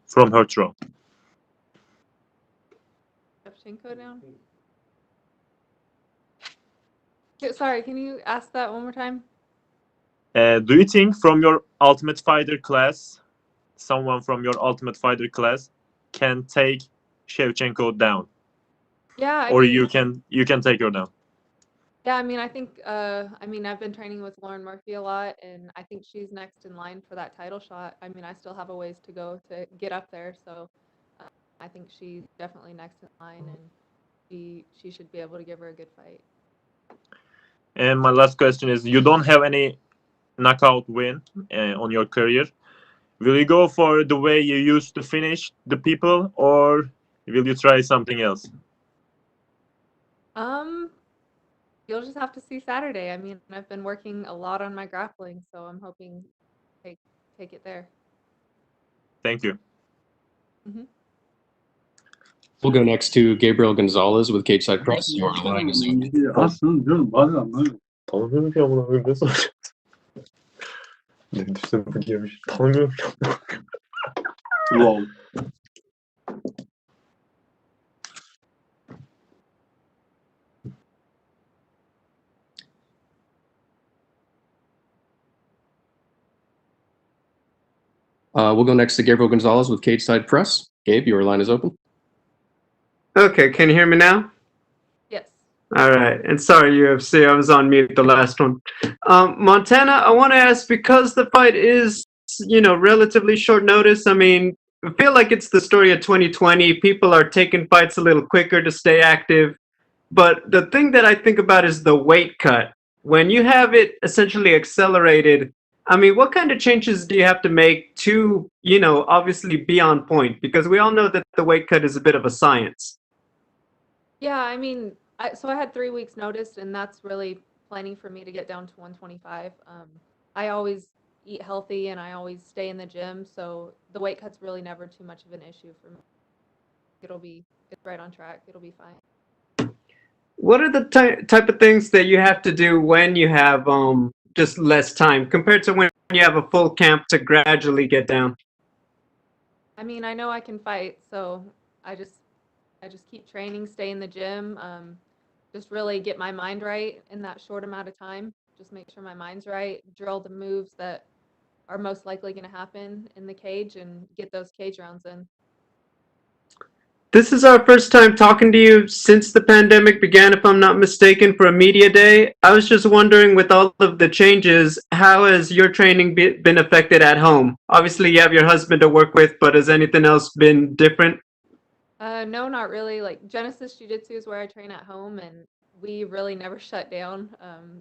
from her throne? Shevchenko down? Sorry, can you ask that one more time? Do you think from your Ultimate Fighter class, someone from your Ultimate Fighter class can take Shevchenko down, Yeah, I or mean, you can take her down? yeah, I mean, I think, I mean, I've been training with Lauren Murphy a lot, and I think she's next in line for that title shot. I mean, I still have a ways to go to get up there, so I think she's definitely next in line, and she should be able to give her a good fight. And my last question is: you don't have any knockout win on your career. Will you go for the way you used to finish the people, or will you try something else? Um, you'll just have to see Saturday. I mean, I've been working a lot on my grappling, so I'm hoping to take it there. Thank you. Hmm. We'll go next to Gabriel Gonzalez with Cage Side Press. Your line is open. Lol. We'll go next to Gabriel Gonzalez with Cage Side Press. Gabe, your line is open. Okay, can you hear me now? Yes. All right, and sorry, UFC, I was on mute the last one. Montana, I want to ask, because the fight is, relatively short notice, I mean, I feel like it's the story of 2020. People are taking fights a little quicker to stay active. But the thing that I think about is the weight cut. When you have it essentially accelerated, I mean, what kind of changes do you have to make to, obviously be on point? Because we all know that the weight cut is a bit of a science. Yeah, I mean, so I had 3 weeks notice, and that's really planning for me to get down to 125. I always eat healthy and I always stay in the gym, so the weight cut's really never too much of an issue for me. It's right on track. It'll be fine. What are the type of things that you have to do when you have just less time compared to when you have a full camp to gradually get down? I mean, I know I can fight, so I just keep training, stay in the gym, just really get my mind right in that short amount of time. Just make sure my mind's right, drill the moves that are most likely going to happen in the cage, and get those cage rounds in. This is our first time talking to you since the pandemic began, if I'm not mistaken, for a media day. I was just wondering, with all of the changes, how has your training been affected at home? Obviously, you have your husband to work with, but has anything else been different? No, not really. Like Genesis Jiu-Jitsu is where I train at home, and we really never shut down.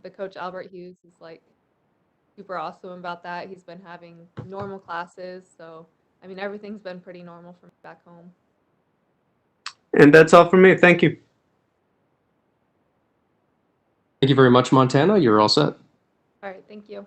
The coach Albert Hughes is like super awesome about that. He's been having normal classes, so I mean everything's been pretty normal for me back home. And that's all from me. Thank you. Thank you very much, Montana. You're all set. All right, thank you.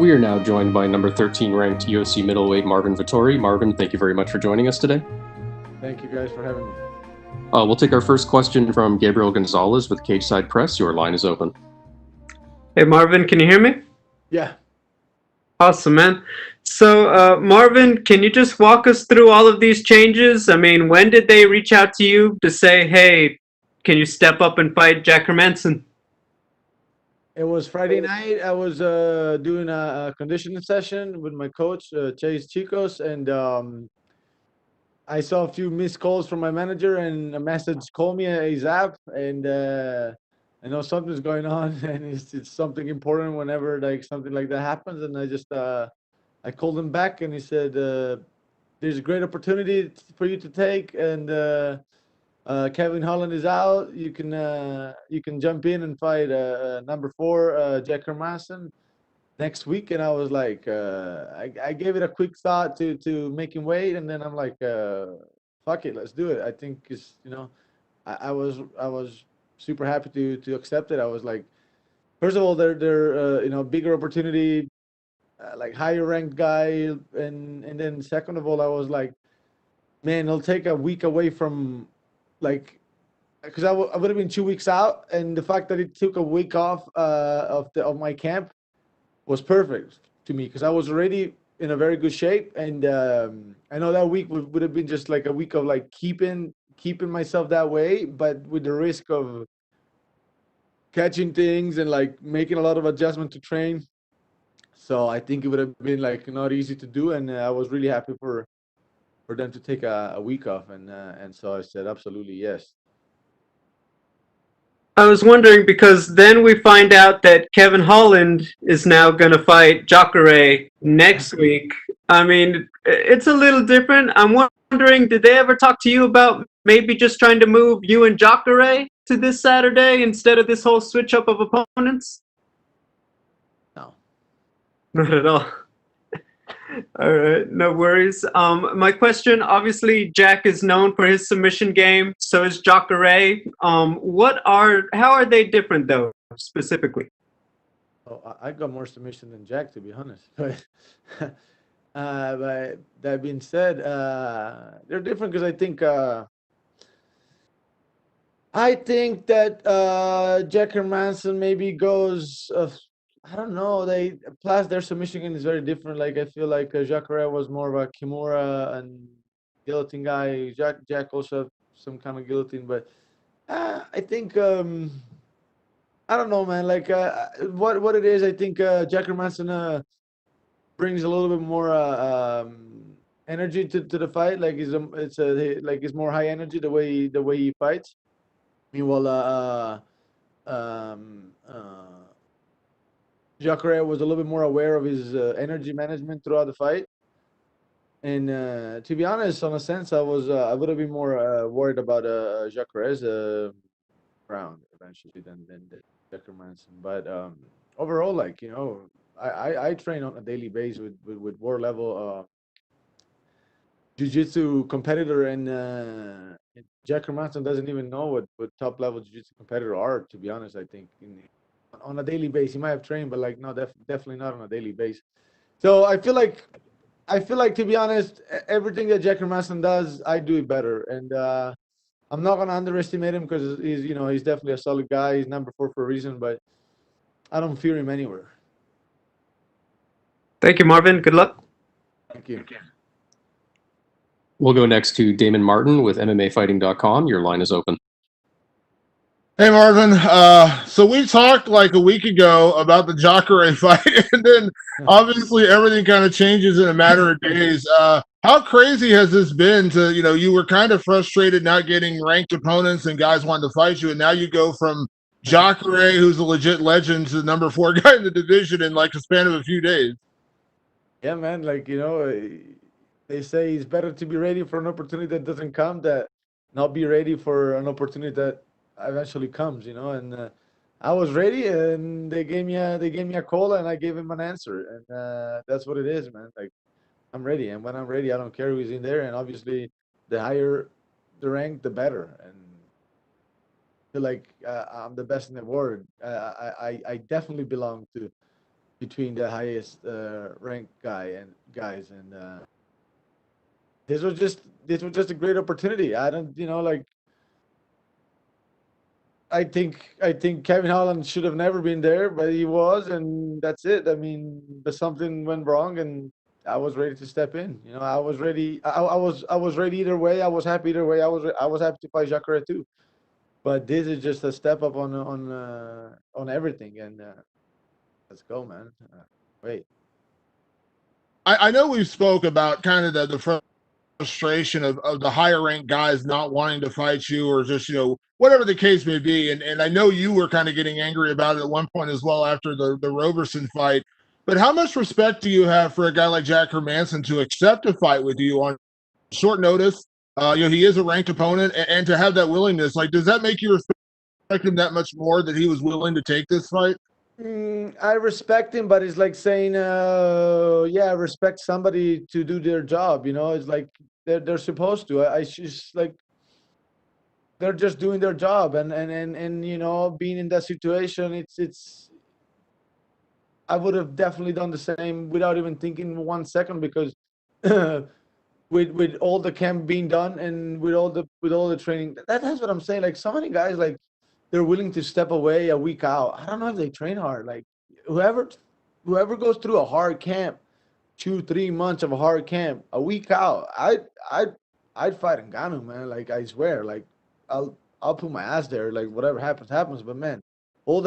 We are now joined by number 13 ranked UFC middleweight Marvin Vettori. Marvin, thank you very much for joining us today. Thank you guys for having me. We'll take our first question from Gabriel Gonzalez with Cage Side Press. Your line is open. Hey, Marvin, can you hear me? Yeah. Awesome, man. So, Marvin, can you just walk us through all of these changes? I mean, when did they reach out to you to say, hey, can you step up and fight Jack Hermansson? It was Friday night. I was doing a conditioning session with my coach, Chase Chicos, and I saw a few missed calls from my manager, and a message called me ASAP, and I know something's going on, and it's something important whenever like something like that happens, and I just I called him back, and he said, "There's a great opportunity for you to take, and Kevin Holland is out. You can jump in and fight number 4 Jack Hermansson next week." And I was like, I gave it a quick thought to make him wait, and then I'm like, fuck it, let's do it. I think it's I was super happy to accept it. I was like, first of all, they're bigger opportunity. like higher ranked guy, and then second of all, I was like, man, it'll take a week away from like because I would have been 2 weeks out, and the fact that it took a week off of my camp was perfect to me because I was already in a very good shape, and I know that week would have been just like a week of like keeping myself that way, but with the risk of catching things and like making a lot of adjustment to train. So I think it would have been like not easy to do, and I was really happy for them to take a week off, and so I said absolutely yes. I was wondering because then we find out that Kevin Holland is now going to fight Jacare next week. I mean, it's a little different. I'm wondering, did they ever talk to you about maybe just trying to move you and Jacare to this Saturday instead of this whole switch up of opponents? No. Not at all. All right, no worries. My question, obviously, Jack is known for his submission game. So is Jacare. How are they different though, specifically? Oh, I got more submission than Jack, to be honest. But that being said, they're different because I think that Jack Hermansson maybe goes. I don't know. Plus their submission game is very different. Like I feel like Jacare was more of a Kimura and guillotine guy. Jack also have some kind of guillotine, but I think I don't know, man. Like what it is, I think Jack Hermansson brings a little bit more energy to the fight. Like it's more high energy the way he fights. Meanwhile, Jacare was a little bit more aware of his energy management throughout the fight. And to be honest, on a sense, I would have been more worried about Jacare's round eventually than Jack Hermansson. But overall, like I train on a daily basis with war level jiu-jitsu competitor, and Jack Hermansson doesn't even know what top level jiu-jitsu competitor are. To be honest, I think on a daily basis he might have trained, but like no, definitely not on a daily basis. So I feel like to be honest, everything that Jack Hermansson does, I do it better, and I'm not gonna underestimate him because he's definitely a solid guy. He's number 4 for a reason, but I don't fear him anywhere. Thank you, Marvin. Good luck. Thank you. We'll go next to Damon Martin with MMAfighting.com. Your line is open. Hey, Marvin. So we talked like a week ago about the Jacare fight, and then obviously everything kind of changes in a matter of days. How crazy has this been to, you were kind of frustrated not getting ranked opponents and guys wanting to fight you, and now you go from Jacare, who's a legit legend, to the number 4 guy in the division in like a span of a few days. Yeah, man. Like, they say it's better to be ready for an opportunity that doesn't come than not be ready for an opportunity that eventually comes, and I was ready, and they gave me a call, and I gave him an answer, and that's what it is, man. Like, I'm ready, and when I'm ready, I don't care who's in there, and obviously the higher the rank, the better, and I feel like I'm the best in the world. I definitely belong to between the highest ranked guys, and this was just a great opportunity. I don't, like. I think Kevin Holland should have never been there, but he was, and that's it. I mean, but something went wrong, and I was ready to step in. I was ready. I was ready either way. I was happy either way. I was happy to fight Jacare too. But this is just a step up on everything, and let's go, man. Wait. I know we spoke about kind of the frustration of the higher ranked guys not wanting to fight you, or just whatever the case may be, and I know you were kind of getting angry about it at one point as well after the Roberson fight. But how much respect do you have for a guy like Jack Hermansson to accept a fight with you on short notice? He is a ranked opponent, and to have that willingness, like, does that make you respect him that much more that he was willing to take this fight? I respect him, but it's like saying, yeah, I respect somebody to do their job. It's like they're supposed to. I just like they're just doing their job, and being in that situation, it's. I would have definitely done the same without even thinking 1 second, because with all the camp being done and with all the training, that's what I'm saying. Like, so many guys, like, they're willing to step away a week out. I don't know if they train hard. Like, whoever goes through a hard camp, 2-3 months of a hard camp, a week out, I'd fight Ngannou, man. Like, I swear, like, I'll put my ass there. Like, whatever happens, happens. But man, all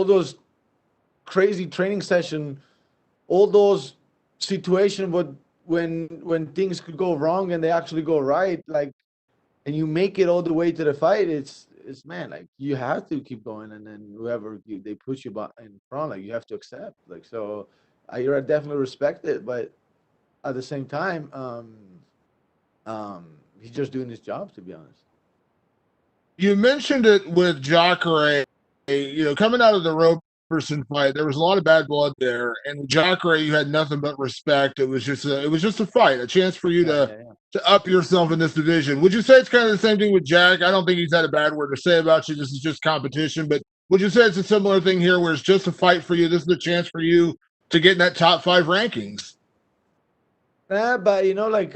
those crazy training session, all those situations when things could go wrong and they actually go right, like, and you make it all the way to the fight, it's man, like, you have to keep going, and then they push you in front, like, you have to accept. Like, so I definitely respect it, but at the same time, he's just doing his job, to be honest. You mentioned it with Jacare, coming out of the Roberson fight, there was a lot of bad blood there, and with Jacare, you had nothing but respect. It was just a fight, a chance for you to up yourself in this division. Would you say it's kind of the same thing with Jack? I don't think he's had a bad word to say about you. This is just competition, but would you say it's a similar thing here, where it's just a fight for you? This is a chance for you to get in that top 5 rankings. Yeah, but like,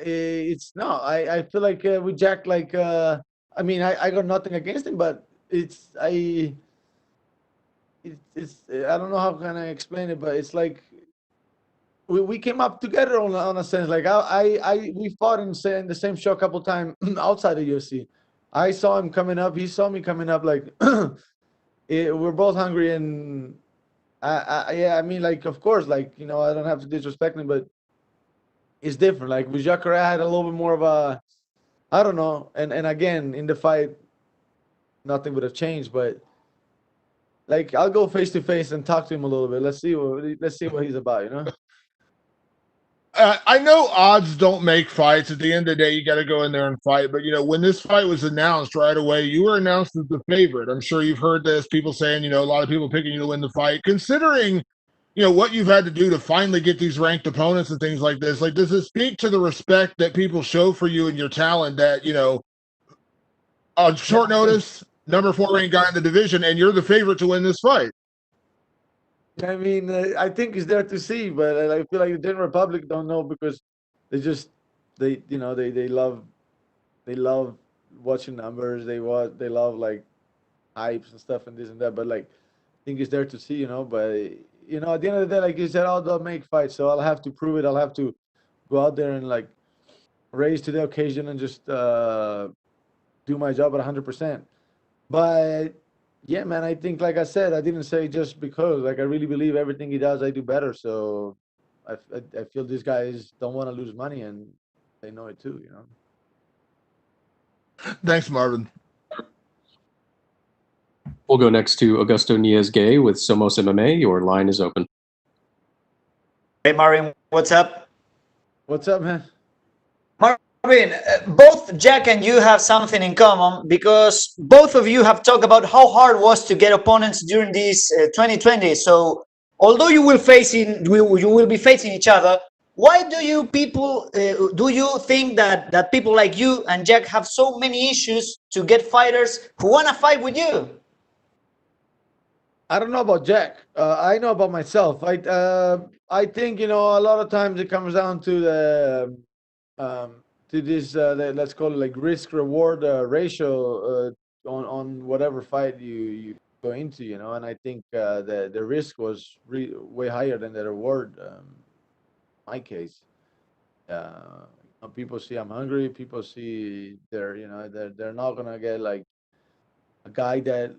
it's no. I feel like with Jack, like, I mean, I got nothing against him, but I don't know how can I explain it, but it's like we came up together on a sense. Like, we fought in the same show a couple times outside the UFC. I saw him coming up. He saw me coming up. Like, we're both hungry, and I mean, like, of course, like, I don't have to disrespect him, but it's different. Like, with Jacare, I had a little bit more of a, I don't know. And again, in the fight, nothing would have changed. But, like, I'll go face to face and talk to him a little bit. Let's see what he's about. I know odds don't make fights. At the end of the day, you got to go in there and fight. But, when this fight was announced right away, you were announced as the favorite. I'm sure you've heard this, people saying, a lot of people picking you to win the fight. Considering, what you've had to do to finally get these ranked opponents and things like this, like, does it speak to the respect that people show for you and your talent that, on short notice, number 4 ranked guy in the division, and you're the favorite to win this fight? I mean, I think it's there to see, but I feel like the general public don't know, because they love watching numbers. They love, like, hypes and stuff and this and that. But, like, I think it's there to see, But at the end of the day, like you said, they'll make fights, so I'll have to prove it. I'll have to go out there and, like, raise to the occasion and just do my job at 100%. But yeah, man, I think, like I said, I didn't say just because. Like, I really believe everything he does, I do better. So I feel these guys don't want to lose money, and they know it too. Thanks, Marvin. We'll go next to Augusto Niez-Gay with Somos MMA. Your line is open. Hey, Marvin, what's up? What's up, man? Marvin, both Jack and you have something in common, because both of you have talked about how hard it was to get opponents during this 2020. So, although you will be facing each other, why do you think that people like you and Jack have so many issues to get fighters who want to fight with you? I don't know about Jack. I know about myself. I think, a lot of times it comes down to this let's call it, like, risk reward ratio on whatever fight you go into, and I think the risk was way higher than the reward. My case, people see I'm hungry. People see they're not gonna get, like, a guy that,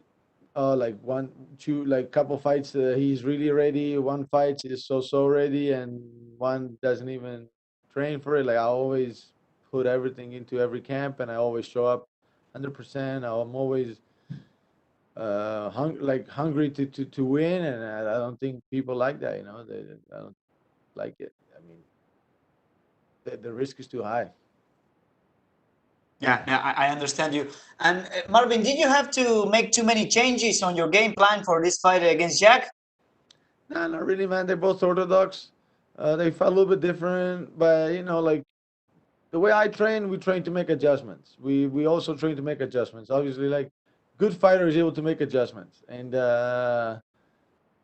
like, couple fights he's really ready, one fight is so ready, and one doesn't even train for it. Like, I always put everything into every camp, and I always show up 100%. I'm always hungry to win, and I don't think people like that. I don't like it. I mean, the risk is too high. Yeah, I understand you. And Marvin, did you have to make too many changes on your game plan for this fight against Jack? No, not really, man. They're both orthodox. They fight a little bit different, but like, the way I train, we train to make adjustments. We also train to make adjustments. Obviously, like, good fighter is able to make adjustments, and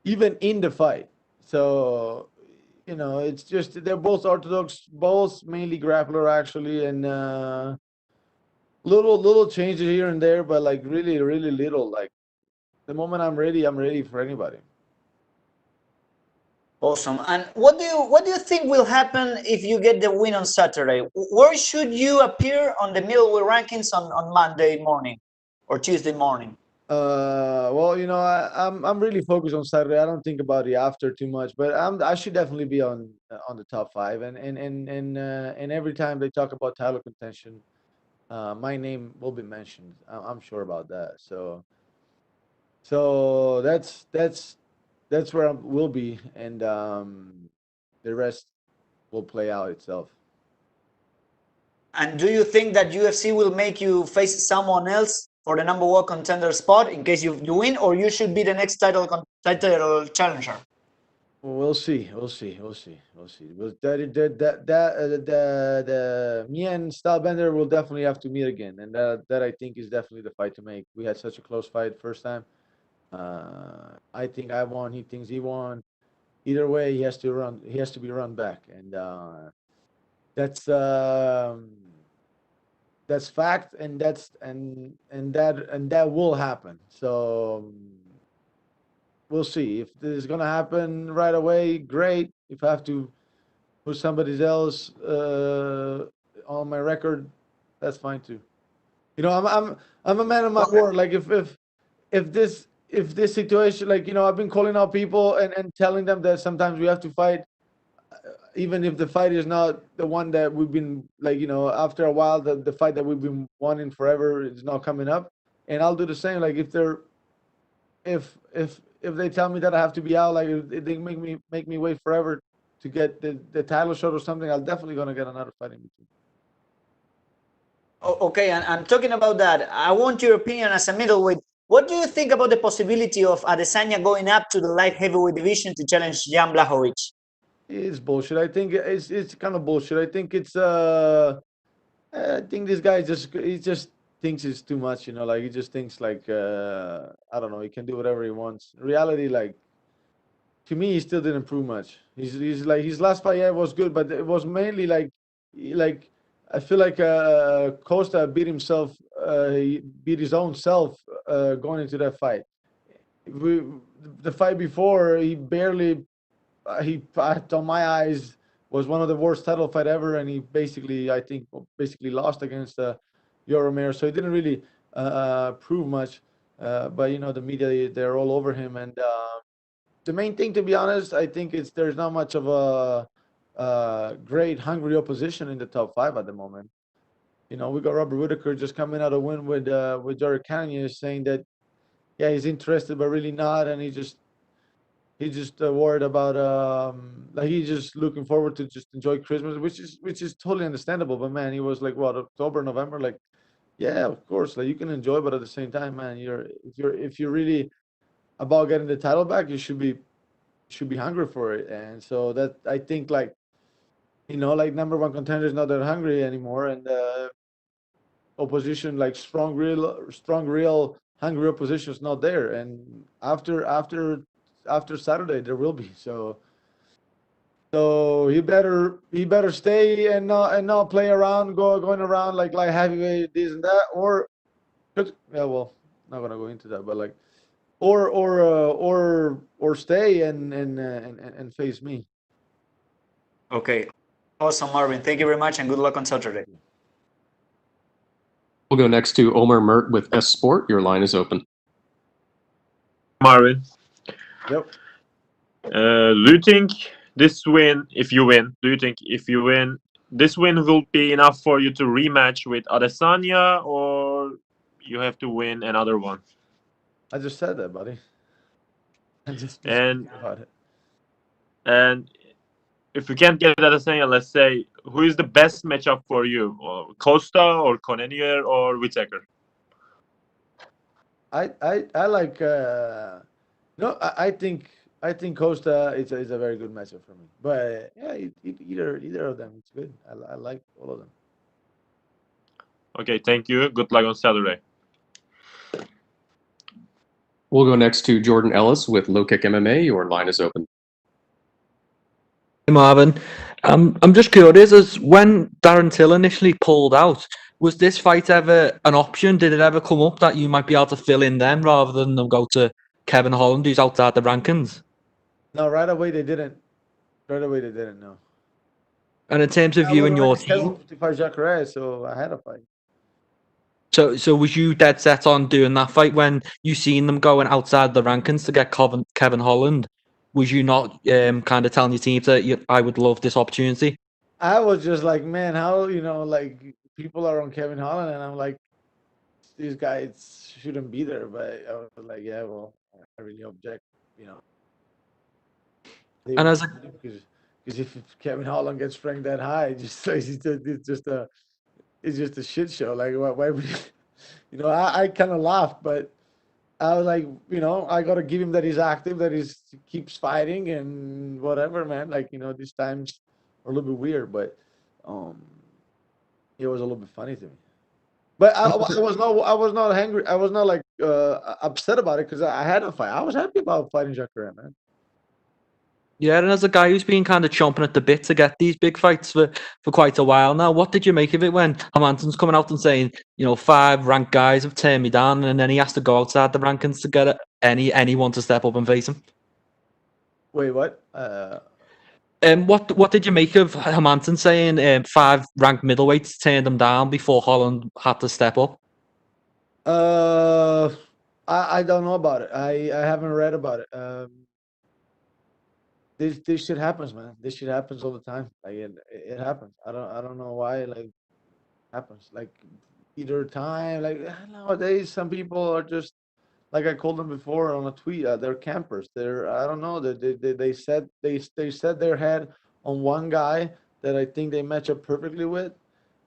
even in the fight. So, it's just they're both orthodox, both mainly grappler actually, and little changes here and there, but like really, really little. Like the moment I'm ready for anybody. Awesome. And what do you think will happen if you get the win on Saturday? Where should you appear on the middleweight rankings on Monday morning or Tuesday morning? Well, I'm really focused on Saturday. I don't think about the after too much, but I should definitely be on the top five. And every time they talk about title contention, my name will be mentioned. I'm sure about that. So that's where I will be, and the rest will play out itself. And do you think that UFC will make you face someone else for the number one contender spot in case you win, or you should be the next title challenger? We'll see. But me and Stylebender will definitely have to meet again, and that I think is definitely the fight to make. We had such a close fight first time. I think I won. He thinks he won. Either way, he has to run. He has to be run back, and that's fact, and that will happen. So we'll see if this is gonna happen right away. Great. If I have to put somebody else on my record, that's fine too. I'm a man of my word. Like if this situation, like I've been calling out people and telling them that sometimes we have to fight, even if the fight is not the one that we've been like after a while the fight that we've been wanting forever is not coming up, and I'll do the same. Like if they tell me that I have to be out, like if they make me wait forever to get the title shot or something, I'm definitely gonna get another fight in between. Okay, and talking about that, I want your opinion as a middleweight. What do you think about the possibility of Adesanya going up to the light heavyweight division to challenge Jan Blachowicz? It's bullshit. I think it's kind of bullshit. I think it's I think this guy just thinks it's too much, like he just thinks like I don't know, he can do whatever he wants. In reality, like to me, he still didn't prove much. He's like his last fight, yeah, was good, but it was mainly like I feel like Costa beat himself, he beat his own self going into that fight. The fight before, he barely on my eyes was one of the worst title fight ever, and he I think lost against Romero, so he didn't really prove much. But the media, they're all over him, and the main thing, to be honest, I think there's not much of a great hungry opposition in the top five at the moment. We got Robert Whittaker just coming out a win with Jared Cannonier, saying that yeah, he's interested but really not, and he's just worried about like he's just looking forward to just enjoy Christmas, which is totally understandable. But man, he was like what, October, November, like yeah, of course, like you can enjoy, but at the same time, man, if you're really about getting the title back, you should be hungry for it. And so that I think like like number one contender is not that hungry anymore, and opposition like strong real hungry opposition is not there. And after Saturday there will be. So he better stay and not play around, going around like heavyweight this and that, or yeah, well, not gonna go into that, but like or stay and face me. Okay, awesome, Marvin. Thank you very much, and good luck on Saturday. We'll go next to Omar Mert with S Sport. Your line is open. Marvin, Yep. do you think this win, if you win, this win will be enough for you to rematch with Adesanya, or you have to win another one? I just said that, buddy. And about it. and if you can't get Adesanya, let's say, who is the best matchup for you? Or Costa or Cannonier or Whittaker? I like no, I think Costa is a very good matchup for me. But yeah, either of them, it's good. I like all of them. Okay, thank you. Good luck on Saturday. We'll go next to Jordan Ellis with Low Kick MMA. Your line is open. Hey, Marvin. I'm just curious, as when Darren Till initially pulled out, was this fight ever an option? Did it ever come up that you might be able to fill in then rather than them go to Kevin Holland, who's outside the rankings? No, right away they didn't. Right away they didn't. No. And in terms of you and your team, to fight Jacare, so I had a fight. so was you dead set on doing that fight when you seen them going outside the rankings to get Kevin Holland? Was you not kind of telling your team that I would love this opportunity? I was just like, man, how like people are on Kevin Holland, and I'm like, these guys shouldn't be there. But I was like, yeah, well, I really object, And as a because if Kevin Holland gets ranked that high, it's just a shit show. Like, why would I kind of laughed, but I was like, I got to give him that he's active, that he keeps fighting and whatever, man. Like, these times are a little bit weird, but it was a little bit funny to me. But I was not angry. I was not like upset about it because I had a fight. I was happy about fighting Jacare, man. Yeah, and as a guy who's been kind of chomping at the bit to get these big fights for quite a while now, what did you make of it when Hermansson's coming out and saying, 5 ranked guys have turned me down, and then he has to go outside the rankings to get anyone to step up and face him? Wait, what? What did you make of Hermansson saying 5 ranked middleweights turned him down before Holland had to step up? I don't know about it. I haven't read about it. This shit happens, man. This shit happens all the time. Like it happens. I don't know why. Like happens. Like either time. Like nowadays, some people are just like I called them before on a tweet. They're campers. I don't know. They set their head on one guy that I think they match up perfectly with.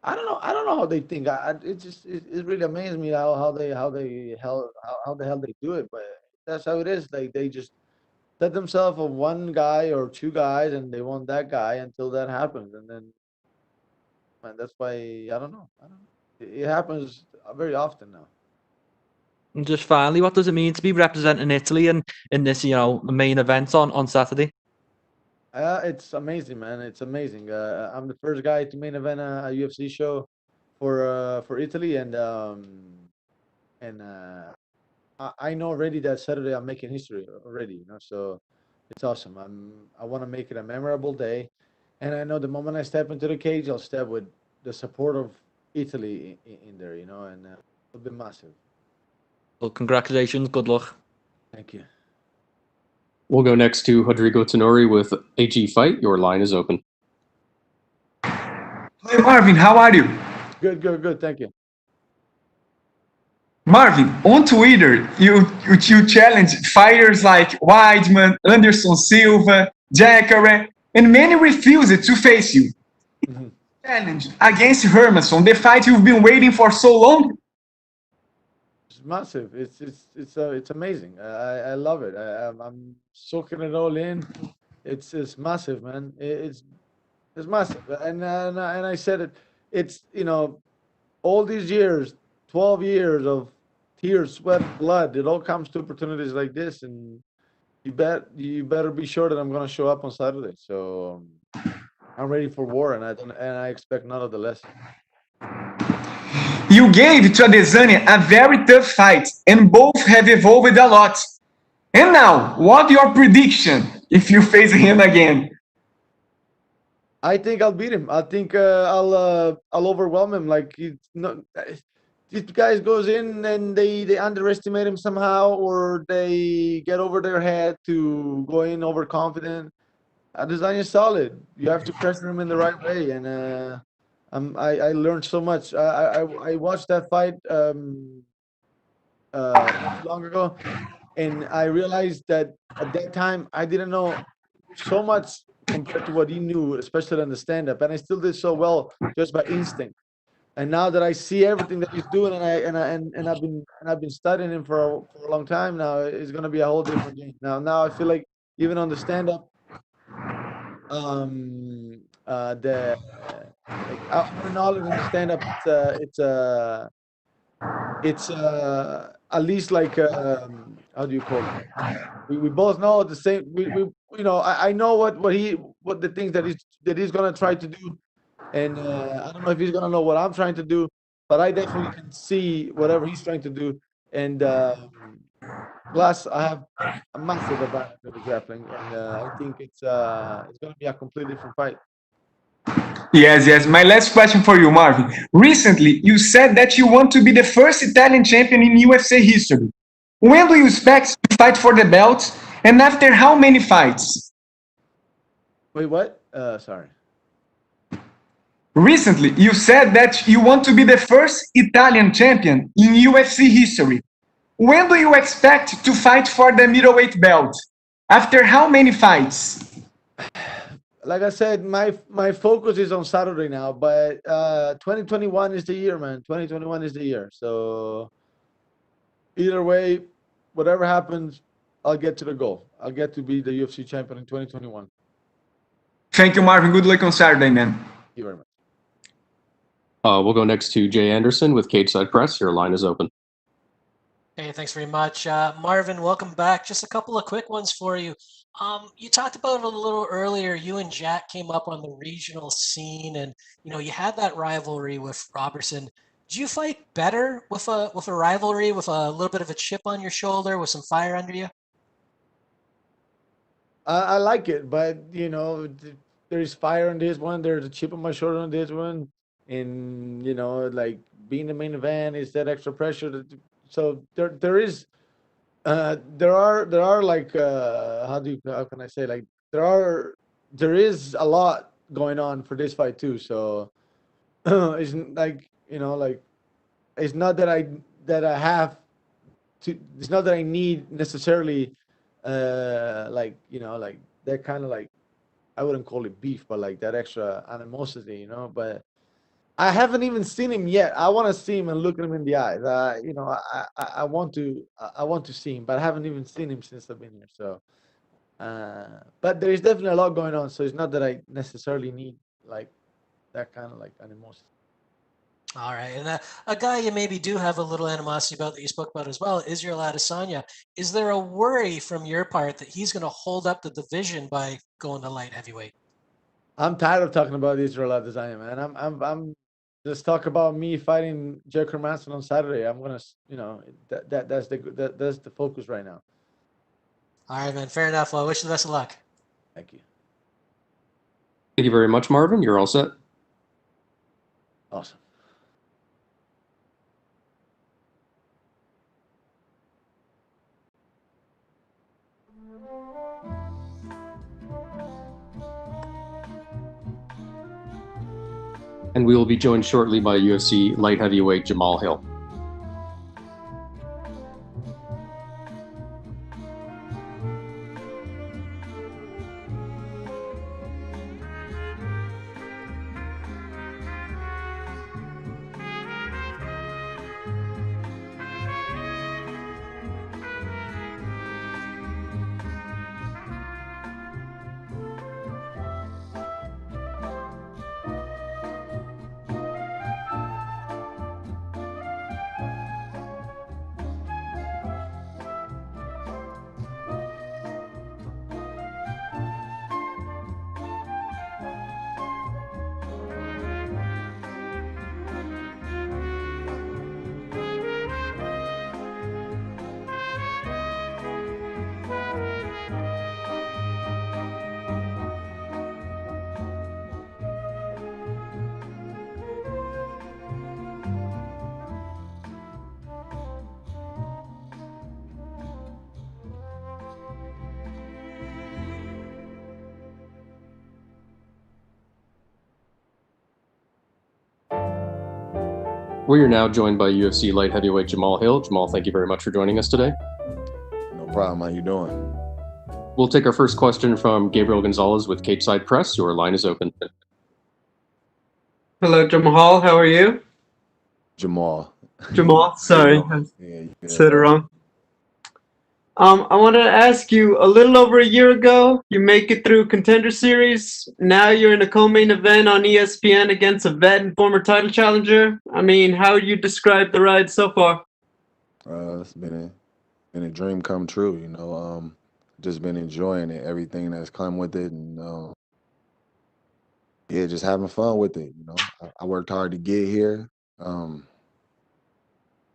I don't know how they think. It really amazes me how the hell they do it. But that's how it is. Like they just set themselves on one guy or 2 guys, and they want that guy until that happens, and then, man, that's why I don't know. It happens very often now. And just finally, what does it mean to be representing Italy in this main event on Saturday? It's amazing, man. It's amazing. I'm the first guy to main event a UFC show for Italy, and I know already that Saturday I'm making history already, so it's awesome. I want to make it a memorable day, and I know the moment I step into the cage, I'll step with the support of Italy in there, and it'll be massive. Well, congratulations. Good luck. Thank you. We'll go next to Rodrigo Tonori with AG Fight. Your line is open. Hi, Marvin. How are you? Good. Thank you. Marvin, on Twitter, you challenge fighters like Weidman, Anderson Silva, Jacare, and many refused to face you. Mhm. Challenge against Hermansson, the fight you've been waiting for so long. It's massive. It's amazing. I love it. I'm soaking it all in. It's massive, man. It's massive. And I said it. It's all these years, 12 years of tears, sweat, blood. It all comes to opportunities like this, and you better be sure that I'm gonna show up on Saturday. So I'm ready for war, and I expect none of the less. You gave to Adesanya a very tough fight, and both have evolved a lot. And now, what's your prediction if you face him again? I think I'll beat him. I think I'll overwhelm him. Like these guys goes in and they underestimate him somehow, or they get over their head to go in overconfident. Adesanya's solid. You have to pressure him in the right way, and I learned so much. I watched that fight not too long ago, and I realized that at that time I didn't know so much compared to what he knew, especially on the stand-up, and I still did so well just by instinct. And now that I see everything that he's doing, and I've been studying him for a long time now, it's gonna be a whole different game. Now I feel like even on the stand-up, the like our knowledge in the stand-up, it's at least like how do you call it? We both know the same. We I know what the things that he's gonna try to do, and I don't know if he's gonna know what I'm trying to do, but I definitely can see whatever he's trying to do. And plus, I have a massive advantage of the grappling, and I think it's gonna be a completely different fight. Yes. My last question for you, Marvin. Recently, you said that you want to be the first Italian champion in UFC history. When do you expect to fight for the belt, and after how many fights? Wait, what? Sorry. Recently, you said that you want to be the first Italian champion in UFC history. When do you expect to fight for the middleweight belt? After how many fights? Like I said, my focus is on Saturday now, but 2021 is the year, man. 2021 is the year. So either way, whatever happens, I'll get to the goal. I'll get to be the UFC champion in 2021. Thank you, Marvin. Good luck on Saturday, man. Thank you very much. We'll go next to Jay Anderson with Cage Side Press. Your line is open. Hey, thanks very much. Marvin, welcome back. Just a couple of quick ones for you. You talked about it a little earlier. You and Jack came up on the regional scene, and you had that rivalry with Robertson. Do you fight better with a rivalry, with a little bit of a chip on your shoulder, with some fire under you? I like it, but there's fire on this one. There's a chip on my shoulder on this one, and like being the main event is that extra pressure. So there are like how can I say, like there is a lot going on for this fight too. So it's like like it's not that I have to. It's not that I need necessarily like like that kind of, like, I wouldn't call it beef, but like that extra animosity, but I haven't even seen him yet. I want to see him and look at him in the eyes. I want to see him, but I haven't even seen him since I've been here. So, but there is definitely a lot going on. So it's not that I necessarily need like that kind of like animosity. All right, and a guy you maybe do have a little animosity about that you spoke about as well, Israel Adesanya. Is there a worry from your part that he's going to hold up the division by going to light heavyweight? I'm tired of talking about Israel Adesanya, man. I'm just talk about me fighting Jack Hermansson on Saturday. I'm gonna, that's the focus right now. All right, man. Fair enough. Well, I wish you the best of luck. Thank you. Thank you very much, Marvin. You're all set. Awesome. And we will be joined shortly by UFC light heavyweight Jamahal Hill. We are now joined by UFC light heavyweight Jamahal Hill. Jamahal, thank you very much for joining us today. No problem. How you doing? We'll take our first question from Gabriel Gonzalez with Cage Side Press. Your line is open. Hello, Jamahal. How are you? Jamal. Sorry, Yeah, I said it wrong. I wanted to ask you, a little over a year ago, you make it through Contender Series. Now you're in a co-main event on ESPN against a vet and former title challenger. I mean, how would you describe the ride so far? It's been been a dream come true. Just been enjoying it, everything that's come with it, and yeah, just having fun with it. I worked hard to get here. Yeah,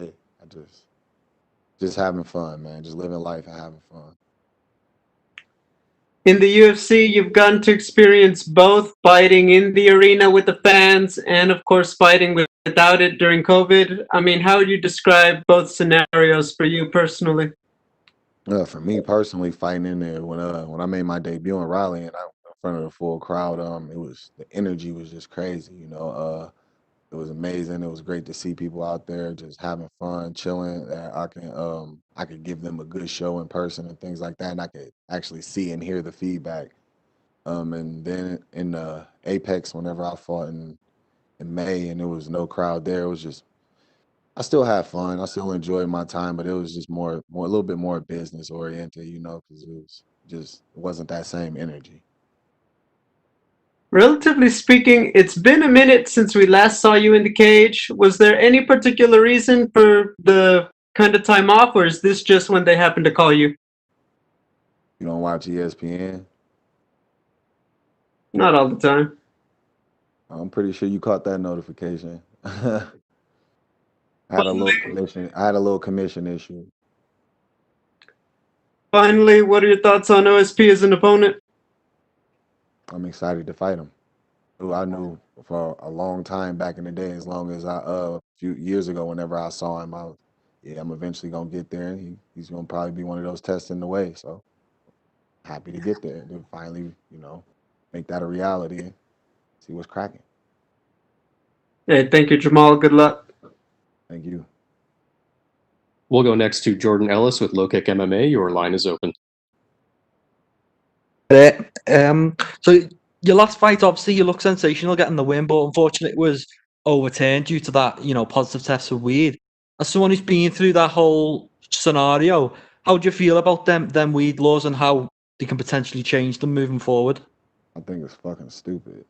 I just having fun, man. Just living life and having fun. In the UFC, you've gotten to experience both fighting in the arena with the fans and, of course, fighting without it during COVID. I mean, how would you describe both scenarios for you personally? For me personally, fighting in there when I made my debut in Raleigh and I was in front of the full crowd, the energy was just crazy. It was amazing. It was great to see people out there just having fun, chilling. That I could give them a good show in person and things like that, and I could actually see and hear the feedback. And then in Apex, whenever I fought in May, and there was no crowd there, it was just I still had fun. I still enjoyed my time, but it was just more a little bit more business oriented, because it wasn't that same energy. Relatively speaking, it's been a minute since we last saw you in the cage. Was there any particular reason for the kind of time off, or is this just when they happened to call you? You don't watch ESPN? Not all the time. I'm pretty sure you caught that notification. I had a little commission issue. Finally, what are your thoughts on OSP as an opponent? I'm excited to fight him. Who I knew for a long time back in the day, as long as a few years ago, whenever I saw him, I'm eventually gonna get there, and he's gonna probably be one of those tests in the way. So happy to get there to finally, make that a reality and see what's cracking. Hey, thank you, Jamahal. Good luck. Thank you. We'll go next to Jordan Ellis with Low Kick MMA. Your line is open. So your last fight, obviously, you look sensational getting the win, but unfortunately, it was overturned due to that, positive test for weed. As someone who's been through that whole scenario, how do you feel about them weed laws and how they can potentially change them moving forward? I think it's fucking stupid.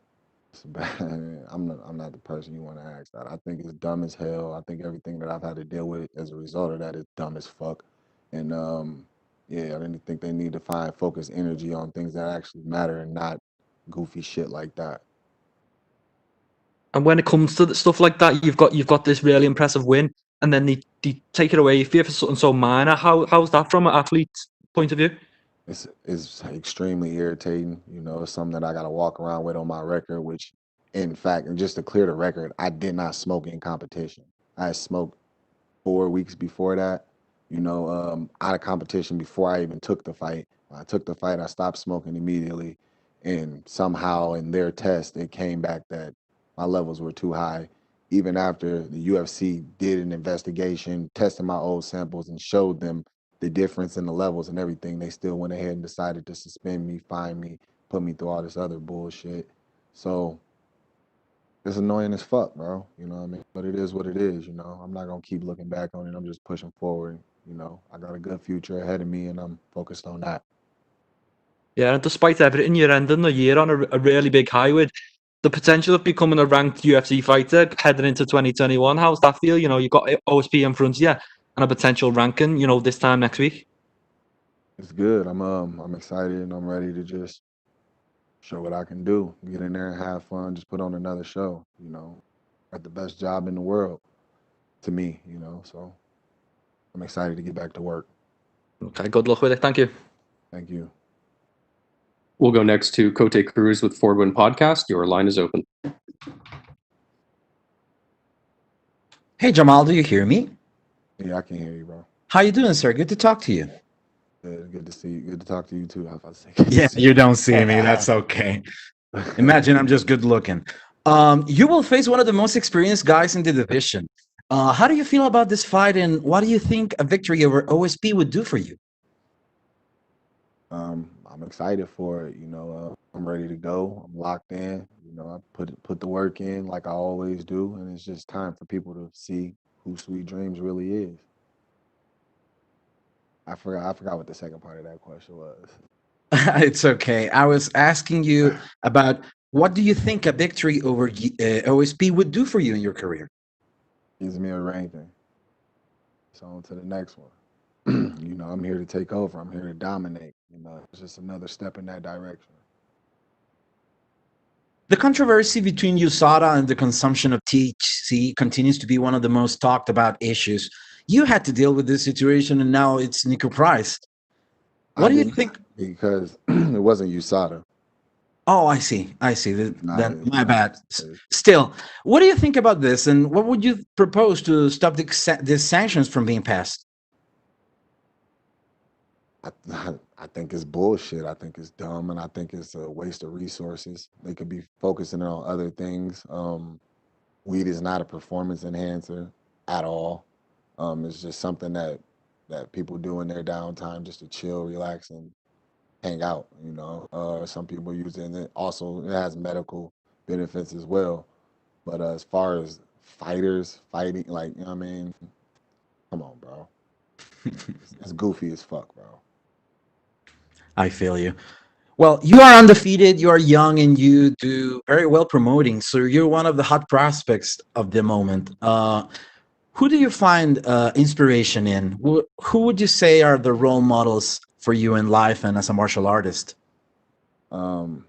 It's bad. I'm not the person you want to ask that. I think it's dumb as hell. I think everything that I've had to deal with as a result of that is dumb as fuck. And yeah, I didn't think they need to find focus energy on things that actually matter and not goofy shit like that. And when it comes to stuff like that, you've got this really impressive win, and then they take it away for you for something so minor. How's that from an athlete's point of view? It's extremely irritating. It's something that I got to walk around with on my record, which, in fact, and just to clear the record, I did not smoke in competition. I had smoked 4 weeks before that, out of competition before I even took the fight. When I took the fight, I stopped smoking immediately, and somehow in their test, it came back that my levels were too high. Even after the UFC did an investigation, tested my old samples, and showed them the difference in the levels and everything, they still went ahead and decided to suspend me, fine me, put me through all this other bullshit. So it's annoying as fuck, bro. You know what I mean? But it is what it is, I'm not gonna keep looking back on it. I'm just pushing forward. I got a good future ahead of me and I'm focused on that. Yeah, and despite everything, you're ending the year on a really big high with the potential of becoming a ranked UFC fighter heading into 2021. How's that feel? You've got OSP in front of you and a potential ranking, this time next week. It's good. I'm excited and I'm ready to just show what I can do. Get in there and have fun. Just put on another show. Got the best job in the world to me. So I'm excited to get back to work. Okay, good luck with it. Thank you. Thank you. We'll go next to Cote Cruz with Ford Win Podcast. Your line is open. Hey, Jamahal, do you hear me? Yeah, I can hear you, bro. How you doing, sir? Good to talk to you. Good to see you. Good to talk to you too. I was about to say. Yeah, you don't see me. That's okay. Imagine I'm just good looking. You will face one of the most experienced guys in the division. How do you feel about this fight, and what do you think a victory over OSP would do for you? I'm excited for it. I'm ready to go. I'm locked in. I put the work in like I always do, and it's just time for people to see who Sweet Dreams really is. I forgot what the second part of that question was. It's okay. I was asking you about what do you think a victory over OSP would do for you in your career? Gives me a ranking. So on to the next one. you know, I'm here to take over. I'm here to dominate. You know, it's just another step in that direction. The controversy between USADA and the consumption of THC continues to be one of the most talked about issues. You had to deal with this situation, and now it's Nico Price. What do you think? Because it wasn't USADA. Oh, I see. Nah, Then it's my not. bad. Still, what do you think about this, and what would you propose to stop these sanctions from being passed? I think it's bullshit. I think it's dumb, and I think it's a waste of resources. They could be focusing on other things. Weed is not a performance enhancer at all. It's just something that people do in their downtime just to chill, relax, and hang out. You know, some people use it, and it also it has medical benefits as well. But as far as fighters fighting, like, you know what I mean, come on, bro. It's goofy as fuck, bro. I feel you. Well, you are undefeated, you are young, and you do very well promoting. So you're one of the hot prospects of the moment. Who do you find inspiration in? Who would you say are the role models for you in life and as a martial artist? In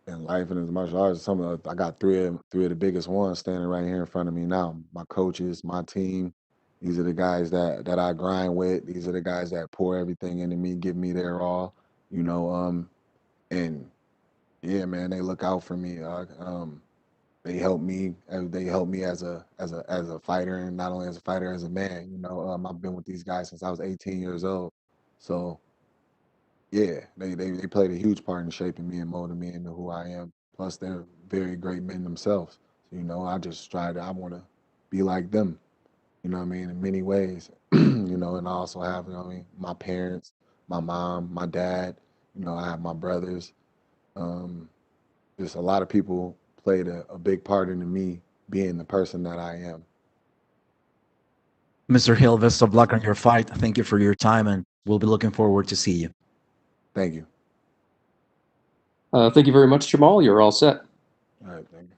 life and as a martial artist, I got three of the biggest ones standing right here in front of me now. My coaches, my team. These are the guys that I grind with. These are the guys that pour everything into me, give me their all. You know, and yeah, man, they look out for me. They help me. They help me as a fighter, and not only as a fighter, as a man. You know, I've been with these guys since I was 18 years old. So yeah, they played a huge part in shaping me and molding me into who I am. Plus, they're very great men themselves. So, you know, I want to be like them. You know what I mean? In many ways. You know, and I also have, you know what I mean, my parents, my mom, my dad. You know, I have my brothers. Um, just a lot of people played a big part into me being the person that I am. Mr. Hill, best of luck on your fight. Thank you for your time, and we'll be looking forward to see you. Thank you. Thank you very much, Jamal. You're all set. All right, thank you.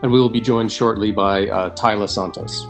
And we will be joined shortly by Talia Santos.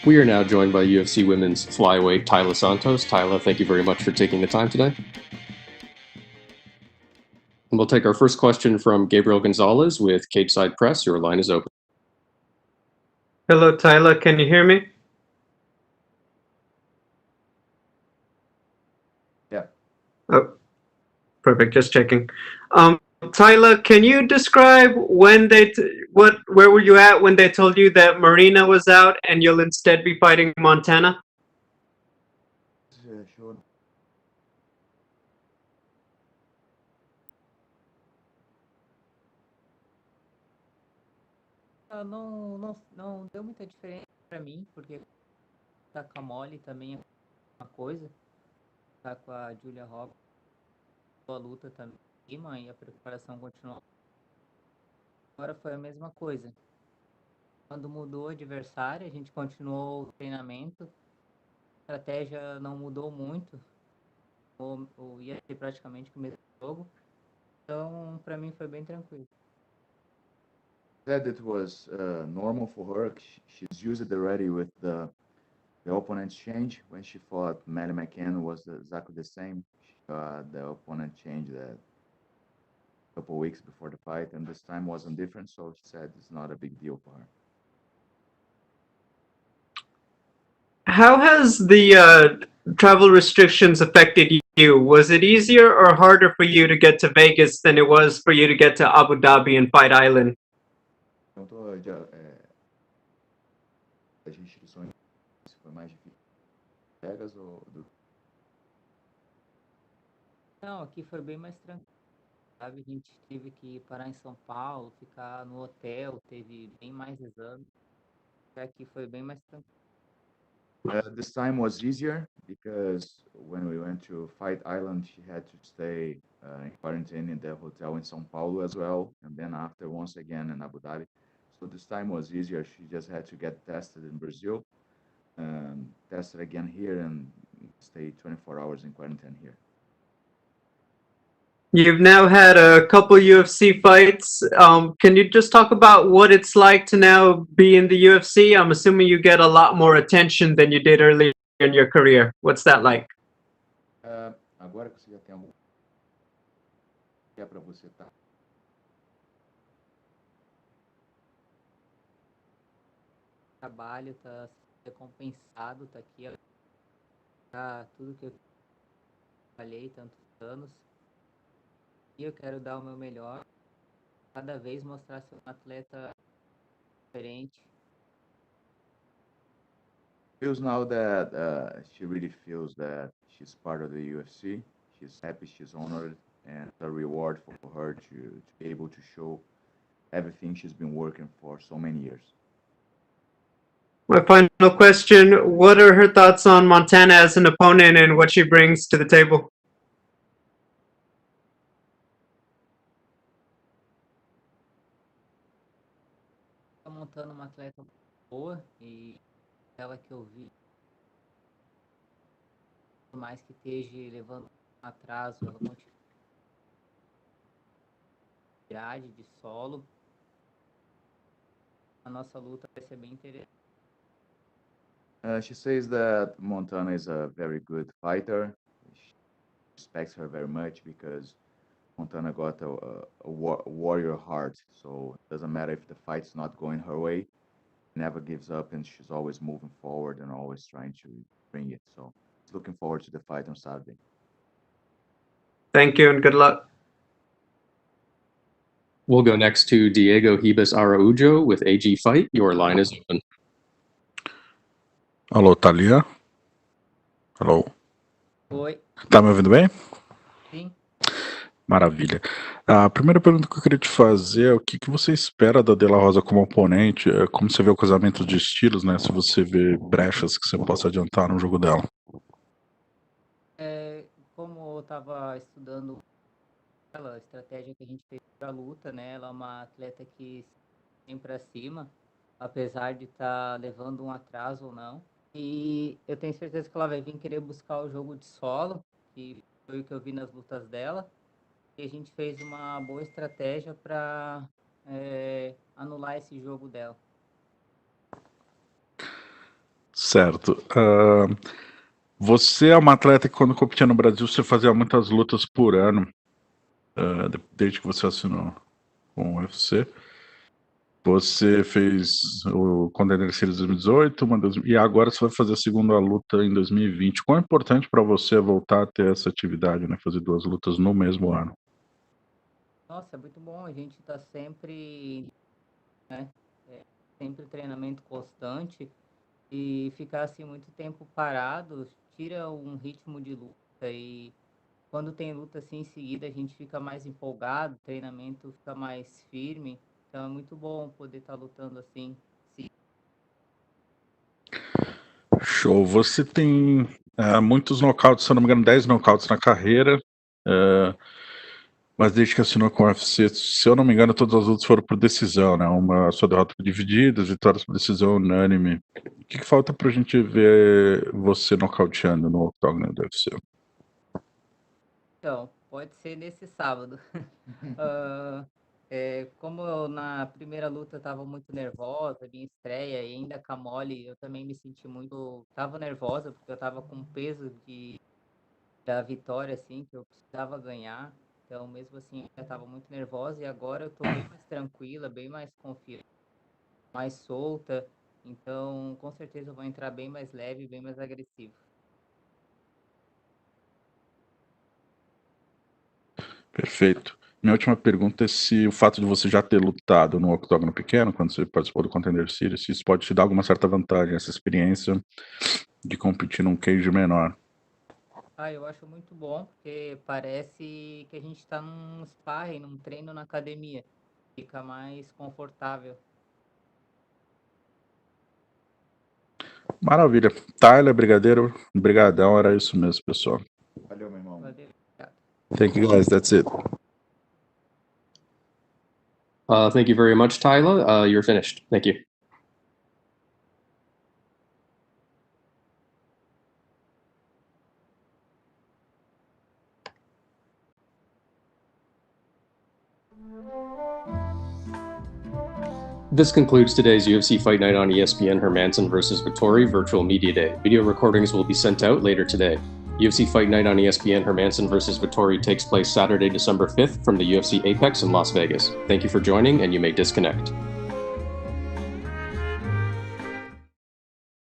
We are now joined by UFC women's flyweight Talia Santos. Talia, thank you very much for taking the time today. And we'll take our first question from Gabriel Gonzalez with Cageside Press. Your line is open. Hello, Talia. Can you hear me? Yeah. Oh, perfect. Just checking. Talia, can you describe when where were you at when they told you that Marina was out and you'll instead be fighting Montana? Yeah, sure. Não deu muita diferença pra mim, porque tá com a Molly também é uma coisa, tá com a Julia Roberts, a luta também, e a preparação continuou. Agora foi a mesma coisa. Quando mudou o adversário, a gente continuou o treinamento, a estratégia não mudou muito, ou ia ser praticamente o mesmo jogo, então pra mim foi bem tranquilo. Said it was normal for her. She's used it already with the opponent's change. When she fought Maddie McCann was exactly the same. The opponent changed a couple weeks before the fight, and this time wasn't different. So she said it's not a big deal for her. How has the travel restrictions affected you? Was it easier or harder for you to get to Vegas than it was for you to get to Abu Dhabi and Fight Island? As restrições foi mais difícil Vegas ou do... Não, aqui foi bem mais tranquilo, sabe? A gente teve que parar em São Paulo, ficar no hotel, teve bem mais exames. Aqui foi bem mais tranquilo. This time was easier because when we went to Fight Island, she had to stay in quarantine in the hotel in São Paulo as well, and then after once again in Abu Dhabi. So this time was easier. She just had to get tested in Brazil, tested again here, and stay 24 hours in quarantine here. You've now had a couple UFC fights. Can you just talk about what it's like to now be in the UFC? I'm assuming you get a lot more attention than you did earlier in your career. What's that like? Agora que você já tem algum que é para você estar Trabalho tá recompensado, tá aqui, ó, tá tudo que eu trabalhei tantos anos. E eu quero dar o meu melhor, cada vez mostrar ser um atleta diferente. Feels now that she really feels that she's part of the UFC. She's happy, she's honored, and it's a reward for her to be able to show everything she's been working for so many years. My final question, what are her thoughts on Montana as an opponent and what she brings to the table? Tá montando uma atleta boa e ela que eu vi, por mais que esteja levando um atraso, ela continua de solo. A nossa luta vai ser bem interessante. She says that Montana is a very good fighter. She respects her very much because Montana got a warrior heart. So it doesn't matter if the fight's not going her way. She never gives up, and she's always moving forward and always trying to bring it. So looking forward to the fight on Saturday. Thank you and good luck. We'll go next to Diego Ribas Araujo with AG Fight. Your line is open. Alô, Talia? Alô? Oi. Tá me ouvindo bem? Sim. Maravilha. A primeira pergunta que eu queria te fazer é o que você espera da De La Rosa como oponente, como você vê o casamento de estilos, né? Se você vê brechas que você possa adiantar no jogo dela. Como eu estava estudando a estratégia que a gente fez para a luta, né? Ela é uma atleta que vem para cima, apesar de estar levando um atraso ou não. E eu tenho certeza que ela vai vir querer buscar o jogo de solo, que foi o que eu vi nas lutas dela. E a gente fez uma boa estratégia para anular esse jogo dela. Certo. Você é uma atleta que, quando competia no Brasil, você fazia muitas lutas por ano, desde que você assinou com o UFC. Você fez o Contender Series 2018, e agora você vai fazer a segunda luta em 2020. Quão importante para você é voltar a ter essa atividade, né? Fazer 2 lutas no mesmo ano? Nossa, é muito bom. A gente tá sempre, né? Sempre treinamento constante e ficar assim muito tempo parado tira um ritmo de luta e quando tem luta assim em seguida a gente fica mais empolgado, o treinamento fica mais firme. Então é muito bom poder estar lutando assim. Show. Você tem muitos nocautes, se eu não me engano, 10 nocautes na carreira. Mas desde que assinou com o UFC, se eu não me engano, todas as lutas foram por decisão, né? Uma só derrota por divididas, vitórias por decisão unânime. O que falta pra gente ver você nocauteando no octógono do UFC? Então, pode ser nesse sábado. Como eu, na primeira luta estava muito nervosa, minha estreia, e ainda com a mole, eu também me senti muito. Tava nervosa, porque eu tava com peso da vitória, assim, que eu precisava ganhar. Então, mesmo assim, eu estava muito nervosa, e agora eu tô bem mais tranquila, bem mais confiante, mais solta. Então, com certeza eu vou entrar bem mais leve, bem mais agressivo. Perfeito. Minha última pergunta é se o fato de você já ter lutado no octógono pequeno, quando você participou do Contender Series, se isso pode te dar alguma certa vantagem, essa experiência de competir num cage menor. Eu acho muito bom, porque parece que a gente está num sparring, num treino na academia. Fica mais confortável. Maravilha. Tyler, brigadeiro, brigadão, era isso mesmo, pessoal. Valeu, meu irmão. Valeu, obrigado. Thank you, guys. That's it. Thank you very much, Tyler. You're finished. Thank you. This concludes today's UFC Fight Night on ESPN Hermansson vs. Vettori Virtual Media Day. Video recordings will be sent out later today. UFC Fight Night on ESPN Hermansson vs. Vettori takes place Saturday, December 5th from the UFC Apex in Las Vegas. Thank you for joining, and you may disconnect.